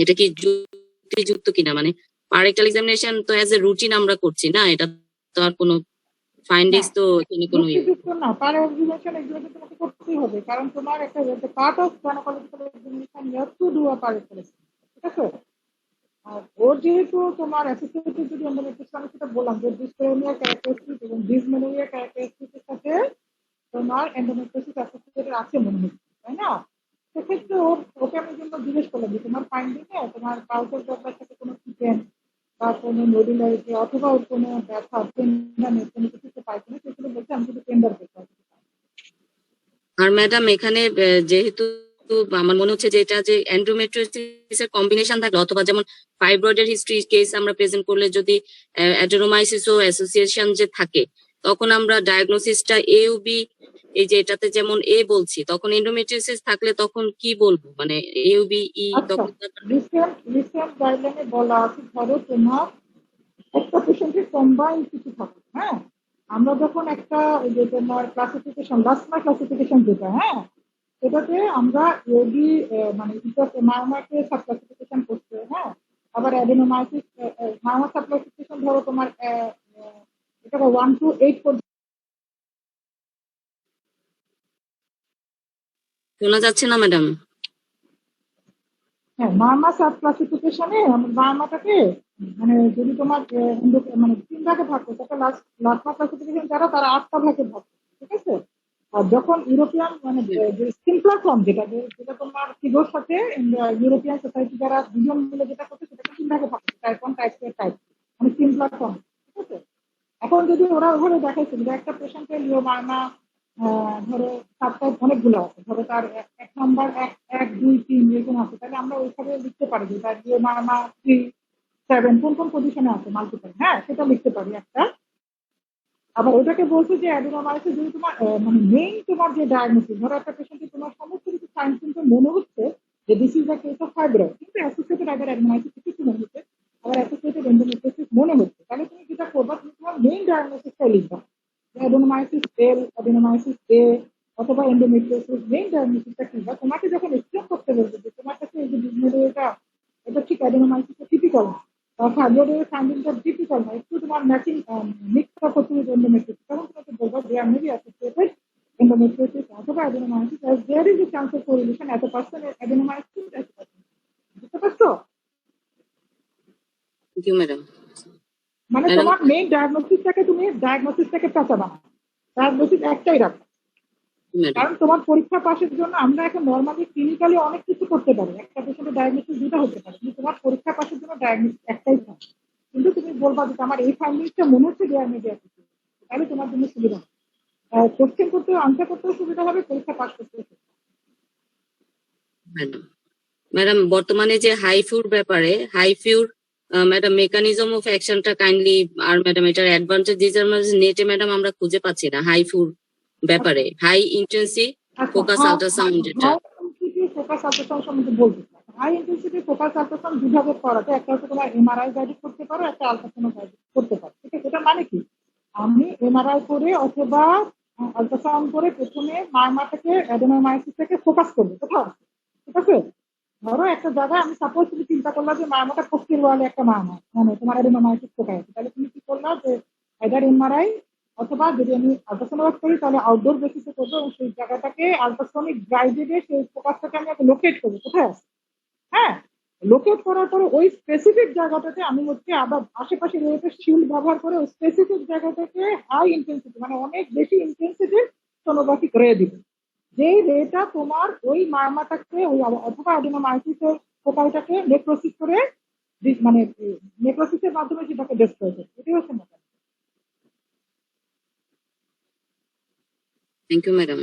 এটা কি যুক্তিযুক্ত কিনা? মানে পারেক্টাল এক্সামিনেশন তো অ্যাজ এ রুটিন আমরা করছি না, এটা তো আর কোনো না, ফাইন্ডিংস তো এখানে কোনো যুক্তিযুক্ত না, পার এক্সামিনেশন এগুলোকে তোমাকে করতেই হবে, কারণ তোমার একটা part of gynaecological examination you have to do a per examination, ঠিক আছে? আর ওর যেহেতু তোমার অ্যাসোসিয়েটেড যদি এন্ডোমেট্রিয়াস, আমি সেটা বললাম যে ডিসপেরোনিয়া ক্যারেক্টারিস্টিক এবং ডিসমেনোরিয়া ক্যারেক্টারিস্টিকের সাথে তোমার এন্ডোমেট্রিয়াসিস অ্যাসোসিয়েটেড আছে মনে হচ্ছে, তাই না? সেক্ষেত্রে ওকে আমি জন্য জিজ্ঞেস করলাম যে তোমার ফাইন্ডিং এ তোমার কাউকের ব্যাপার সাথে কোনো চিকেন বা কোনো নডুলারিটি অথবা ওর কোনো ব্যথা টেন্ডারনেস কোনো কিছু পাই কিনা, সেগুলো বলছে আমি শুধু টেন্ডার করতে পারি। আর ম্যাডাম এখানে যেহেতু আমার মনে হচ্ছে যে এটা যে এন্ডোমেট্রিওসিসের কম্বিনেশন থাকলে, অথবা যেমন ফাইব্রয়েডের হিস্ট্রি কেস আমরা প্রেজেন্ট করলে যদি অ্যাডেনোমাইসিস ও অ্যাসোসিয়েশন যে থাকে, তখন আমরা ডায়াগনোসিসটা এ ও বি, এই যে এটাতে যেমন এ বলছি, তখন এন্ডোমেট্রিওসিস থাকলে তখন কি বলবো, মানে এ ও বি ই আচ্ছা, তখন রিসেন্ট গাইডলাইনে বলা আছে ধরো তোমার একটা পেশেন্টের কম্বাইন কিছু থাকে, হ্যাঁ? আমরা যখন একটা ওই যে তোমার ক্লাসিফিকেশন, লাস্টমার ক্লাসিফিকেশন যেটা, হ্যাঁ, সেটাতে আমরা যদি মানে মায়োমাকে সাব ক্লাসিফিকেশন করছে, হ্যাঁ, আবার অ্যাডিনোমাইসিস মায়োমা সাব ক্লাসিফিকেশন ধরো তোমার এটা 1 to 8 পর্যন্ত। শোনা যাচ্ছে না ম্যাডাম? হ্যাঁ, মায়োমা সাব ক্লাসিফিকেশনে মায়োমাটাকে মানে যদি তোমার মানে 3 ভাগে ভাগ করছে, একটা লাস্টমার ক্লাসিফিকেশন যারা, তারা 8টা ভাগে ভাগ করছে, ঠিক আছে? আর যখন ইউরোপিয়ান মানে যে সিম্পলার ফর্ম যেটা যেটা তোমার ফিগোর সাথে ইউরোপিয়ান সোসাইটি যারা দুজন মিলে যেটা করছে, সেটাকে 3 ভাগে ভাগ করছে, টাইপ 1, টাইপ 2, টাইপ, মানে সিম্পলার ফর্ম, ঠিক আছে? এখন যদি ওরা ওভাবে দেখাইছে যে একটা পেশেন্টের লিওমার্মা ধরো 7 টাইপ অনেকগুলো আছে, ধরো তার 1 নাম্বার 1, 1, 2, 3 এরকম আছে, তাহলে আমরা ওইভাবে লিখতে পারি যে তার লিওমার্মা 3, 7 কোন কোন পজিশনে আছে মাল্টিপল, হ্যাঁ, সেটা লিখতে পারি একটা। আবার ওটাকে বলছে যে অ্যাডিনোমাইসিস যদি তোমার মানে মেইন তোমার যে ডায়াগনোসিস, ধরো একটা পেশেন্টের তোমার সমস্ত কিছু সাইন সিম্পটম মনে হচ্ছে যে this is the case of fibroid, কিন্তু অ্যাসোসিয়েটেড আইদার অ্যাডিনোমাইসিস কিছু মনে হচ্ছে, আবার অ্যাসোসিয়েটেড এন্ডোমেট্রিওসিস মনে হচ্ছে, তাহলে তুমি যেটা করবা, তুমি তোমার মেইন ডায়াগনোসিসটাই লিখবা, অ্যাডিনোমাইসিস এল, অ্যাডিনোমাইসিস এ, অথবা এন্ডোমেট্রিওসিস মেইন ডায়াগনোসিসটা কিংবা তোমাকে যখন এক্সপ্লেন করতে বলবে যে তোমার কাছে এই যে ডিসমেনোরিয়াটা, এটা ঠিক অ্যাডিনোমাইসিসটা টিপিক্যাল না, ফাইব্রয়েডের ফাইন্ডিংটা টিপিক্যাল না, একটু তোমার ম্যাচিং মিক্স আপ হচ্ছে উইথ এন্ডোমেট্রিওসিস, তখন তোমাকে বলবো যে আর মেবি অ্যাসোসিয়েটেড endometriosis অথবা adenomyosis, as there is a chance of correlation as a person adenomyosis as a person, বুঝতে পারছো? Thank you madam. মানে ম্যাডাম তোমার মেইন ডায়াগনোসিসটাকে পেঁচা বানাও, ডায়াগনোসিস একটাই রাখো, ম্যাডাম কারণ তোমার পরীক্ষা পাশের জন্য আমরা এখন নর্মালি ক্লিনিক্যালি অনেক কিছু করতে পারে, একটা পেশেন্টের ডায়াগনোসিস দুটো হতে পারে, কিন্তু তোমার পরীক্ষা পাশের জন্য ডায়াগনোসিস একটাই থাকে। কিন্তু তুমি বলবা যে আমার এই ফাইন্ডিংসটা মনে হচ্ছে ডিয়ারমেডিয়া, তাহলে তোমার জন্য সুবিধা হবে, কোশ্চেন করতেও আনসার করতেও সুবিধা হবে, পরীক্ষা পাস করতেও সুবিধা হবে। ম্যাডাম ম্যাডাম বর্তমানে যে হাইফিউর ব্যাপারে হাইফিউর ম্যাডাম মেকানিজম অফ অ্যাকশনটা কাইন্ডলি আর ম্যাডাম এটার অ্যাডভান্টেজ ডিসঅ্যাডভান্টেজ নেটে ম্যাডাম আমরা খুঁজে পাচ্ছি না হাইফিউর ব্যাপারে হাই ইন্টেন্সি ফোকাস আল্ট্রাসাউন্ড যেটা ফোকাস আল্ট্রাসাউন্ড সম্বন্ধে বলতে হাই ইন্টেন্সিটি ফোকাস আল্ট্রাসাউন্ড দুভাবে করাতে, একটা হচ্ছে তোমার এমআরআই গাইড করতে পারো, একটা আল্ট্রাসাউন্ড গাইড করতে পারো। ঠিক আছে, এটা মানে কি, আমি এমআরআই করে অথবা আল্ট্রাসাউন্ড করে প্রথমে মায়ামাটাকে অ্যাডেনোমায়োসিসটাকে ফোকাস করবো কোথাও আছে। ঠিক আছে, ধরো একটা জায়গায় আমি সাপোজ তুমি চিন্তা করলা যে মায়ামাটা পোস্টের ওয়ালে একটা মায়ামা, মানে তোমার অ্যাডেনোমায়োসিস ফোকাস আছে, তাহলে তুমি কি করলা যে এটার এমআরআই অথবা যদি আমি আল্ট্রাসোনোগ্রাফ করি তাহলে আউটডোর বেসিসে করবো এবং সেই জায়গাটাকে আল্ট্রাসনিক গাইডেডে সেই ফোকাসটাকে আমি লোকেট করবো কোথায় আছে। হ্যাঁ, লোকেট করার পরে ওই স্পেসিফিক জায়গাটাতে আমি হচ্ছে আবার আশেপাশে রয়েছে শিল্ড ব্যবহার করে ওই স্পেসিফিক জায়গাটাকে হাই ইন্টেন্সিটি মানে অনেক বেশি ইন্টেন্সিটি সোনোগ্রাফি করে দিবে, যেই রেটা তোমার ওই মায়ামাটাকে ওই অথবা অ্যাডেনোমায়োসিসের ফোকালটাকে নেক্রোসিস করে মানে নেক্রোসিসের মাধ্যমে সেটাকে ডেস্ট্রয় করবে। এটাই হচ্ছে ব্যাপার। Thank you madam.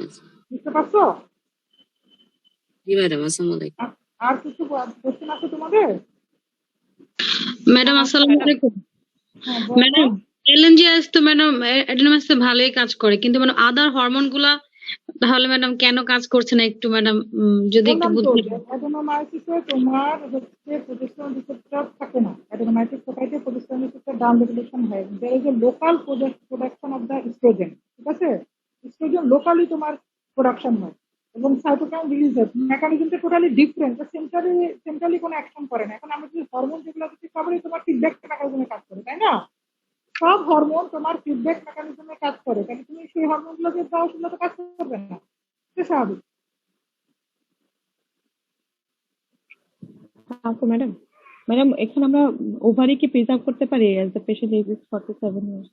বুঝতে পারছো? জি ম্যাডাম, আসসালামু আলাইকুম। আর কিছু কোশ্চেন আছে তোমাদের? ম্যাডাম আসসালামু আলাইকুম। হ্যাঁ, ম্যাডাম এলএনজিএস তো ম্যাডাম অ্যাডেনোমাস ভালোই কাজ করে, কিন্তু মানে আদার হরমোন গুলা তাহলে ম্যাডাম কেন কাজ করছে না একটু ম্যাডাম যদি একটু বুঝতেন। অ্যাডেনোমায়োসিসে তোমার হচ্ছে প্রজেস্টেরন রিসেপ্টর থাকে না, অ্যাডেনোমায়োসিস ফোকাইতে প্রজেস্টেরন রিসেপ্টর ডাউন রেগুলেশন হয়, there is a local production of the estrogen. ঠিক আছে, ইস্ট্রোজেন লোকালি তোমার প্রোডাকশন হয় এবং সাইটোকাইন রিলিজ হয়, মেকানিজমটা টোটালি ডিফারেন্ট, সেন্ট্রালি কোনো অ্যাকশন করে না। এখন আমরা যদি হরমোন যেগুলো দিচ্ছি সবই তোমার ফিডব্যাক মেকানিজমে কাজ করে, তাই না? সব হরমোন তোমার ফিডব্যাক মেকানিজমে কাজ করে, তাহলে তুমি সেই হরমোনগুলো যে দাও সেগুলো তো কাজ করবে না, এটা স্বাভাবিক। আচ্ছা ম্যাডাম, ম্যাডাম এখানে আমরা ওভারি কি প্রিজার্ভ করতে পারি as the patient age is 47 years?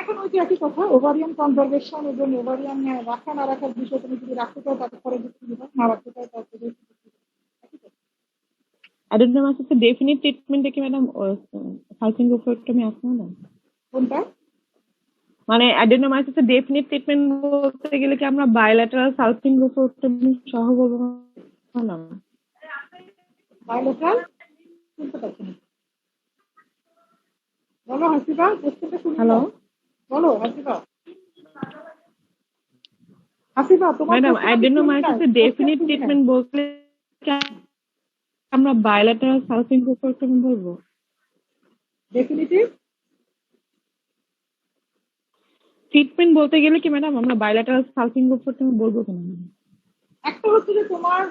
এখন ওই যে একই কথা, ওভারিয়ান কনজারভেশন এবং ওভারিয়ান রাখা না রাখার বিষয়, তুমি যদি রাখতে চাও তাতে পরে দিচ্ছি দিবা, না রাখতে চাও তারপরে অ্যাডেনোমাসিসের ডেফিনিট ট্রিটমেন্টে কি ম্যাডাম সালফিঙ্গোফ্লোরেক্টমি আছে ম্যাডাম? কোনটা? মানে অ্যাডেনোমাসিসের ডেফিনিট ট্রিটমেন্ট বলতে গেলে কি আমরা বায়োল্যাটারাল সালফিঙ্গোফ্লোরেক্টমি সহ বলবো না? বায়োলেটারাল শুনতে পাচ্ছি না, বলো হাসিবা, কোশ্চেনটা শুনি। হ্যালো, বলো হাসিবা। হাসিবা তোমার ম্যাডাম question আমি অ্যাডেনোমাসিসের শুনি নাই, ডেফিনিট question শুনি নাই। ট্রিটমেন্ট বলতে কি আমরা বায়োল্যাটারাল সালফিঙ্গোফ্লোরেক্টমি বলবো? ডেফিনিটিভ ট্রিটমেন্ট বলতে গেলে কি ম্যাডাম আমরা বায়োল্যাটারাল সালফিঙ্গোফ্লোরেক্টমি বলবো কেন? একটা হচ্ছে যে তোমার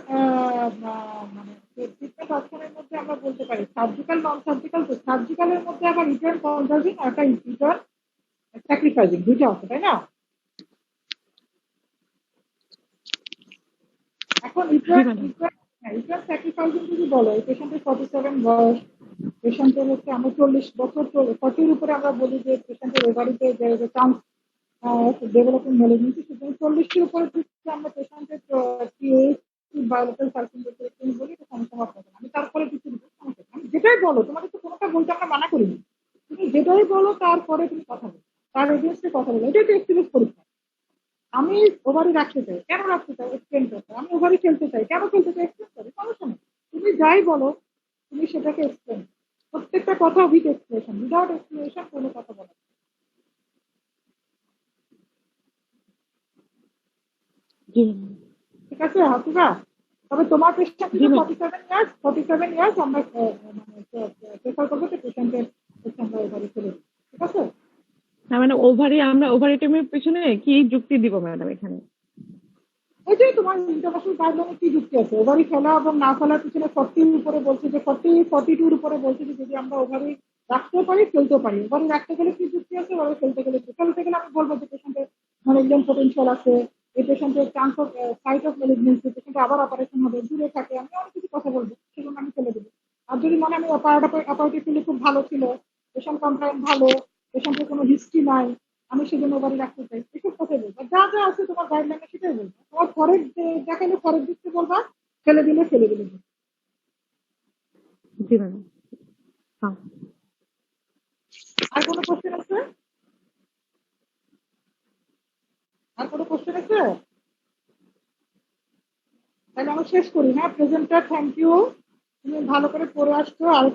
মানে ট্রিটমেন্ট অপশনের মধ্যে আমরা বলতে পারি সার্জিক্যাল, নন সার্জিক্যাল। তো সার্জিক্যালের মধ্যে আবার রিটার্ন কনজার্ভিং আর একটা রিটার্ন স্যাক্রিফাইজিং দুইটা আছে, তাই না? এখন রিটার্ন স্যাক্রিফাইজিং যদি বলো, এই পেশেন্টের 47 বয়স, পেশেন্টের হচ্ছে আমরা 40 বছর 40-র উপরে আমরা বলি যে পেশেন্টের ওভারিতে যে চান্স ডেভেলপিং মেলিগনেন্সি, সুতরাং 40-এর উপরে যদি আমরা পেশেন্টের বায়োলজিক্যাল সার্ফিং বলি এটা সমস্যা হওয়ার কথা না। আমি তারপরে কিছু সমস্যা, আমি যেটাই বলো তোমাকে তো কোনোটা বলতে আমরা মানা করিনি, তুমি যেটাই বলো তারপরে তুমি কথা বলো, তার এগেন্স্টে কথা বলো, এটাই তো এক্সপিরিয়েন্স পরীক্ষা। আমি ওভারি রাখতে চাই, কেন রাখতে চাই এক্সপ্লেন করতে, আমি ওভারি খেলতে চাই, কেন খেলতে চাই এক্সপ্লেন করি, সমস্যা নেই। তুমি যাই বলো তুমি সেটাকে এক্সপ্লেন, প্রত্যেকটা কথা উইথ এক্সপ্লেনেশন, উইদাউট এক্সপ্লেনেশন কোনো কথা বলা। ঠিক আছে হাসিবা, তবে তোমার পেশেন্ট 47 ইয়ার্স আমরা প্রেফার করবো যে পেশেন্টের আমরা ওভারি ফেলে দিই। ঠিক আছে, না মানে ওভারি আমরা ওভারিটমির পিছনে কি যুক্তি দিব ম্যাডাম এখানে? ওই যে তোমার ইন্টারন্যাশনাল গাইডলাইনে কি যুক্তি আছে, ওভারি ফেলা এবং না ফেলার পিছনে 40-র উপরে বলছে যে 42-র উপরে বলছে যে যদি আমরা ওভারি রাখতে পারি ফেলতে পারি। ওভারি রাখতে গেলে কি যুক্তি আছে, ওভারি ফেলতে গেলে আমি বলবো যে পেশেন্টের মেলিগনেন্ট পটেনশিয়াল আছে, এই পেশেন্টের chance of sight of malignancy, patient আবার অপারেশন হবে, দূরে থাকে, আমি অনেক কিছু কথা বলবো, সেজন্য আমি ফেলে দেবো। আর যদি মনে আমি অপারেটিভ ফিল্ডে খুব ভালো ছিল, পেশেন্ট কমপ্লেন ভালো, পেশেন্টের কোনো হিস্ট্রি নাই, আমি সেজন্য ওভারি রাখতে চাই, এসব কথাই বলবো। যা যা আছে তোমার গাইডলাইনে সেটাই বলবো। তোমার পরের দেখালে পরের দিকতে বলবা, ফেলে দিলে জি ম্যাডাম। হ্যাঁ। আর কোনো কোশ্চেন আছে? তাহলে আমরা শেষ করি। হ্যাঁ, প্রেজেন্টার থ্যাংক ইউ, তুমি ভালো করে পড়ে আসছো। আর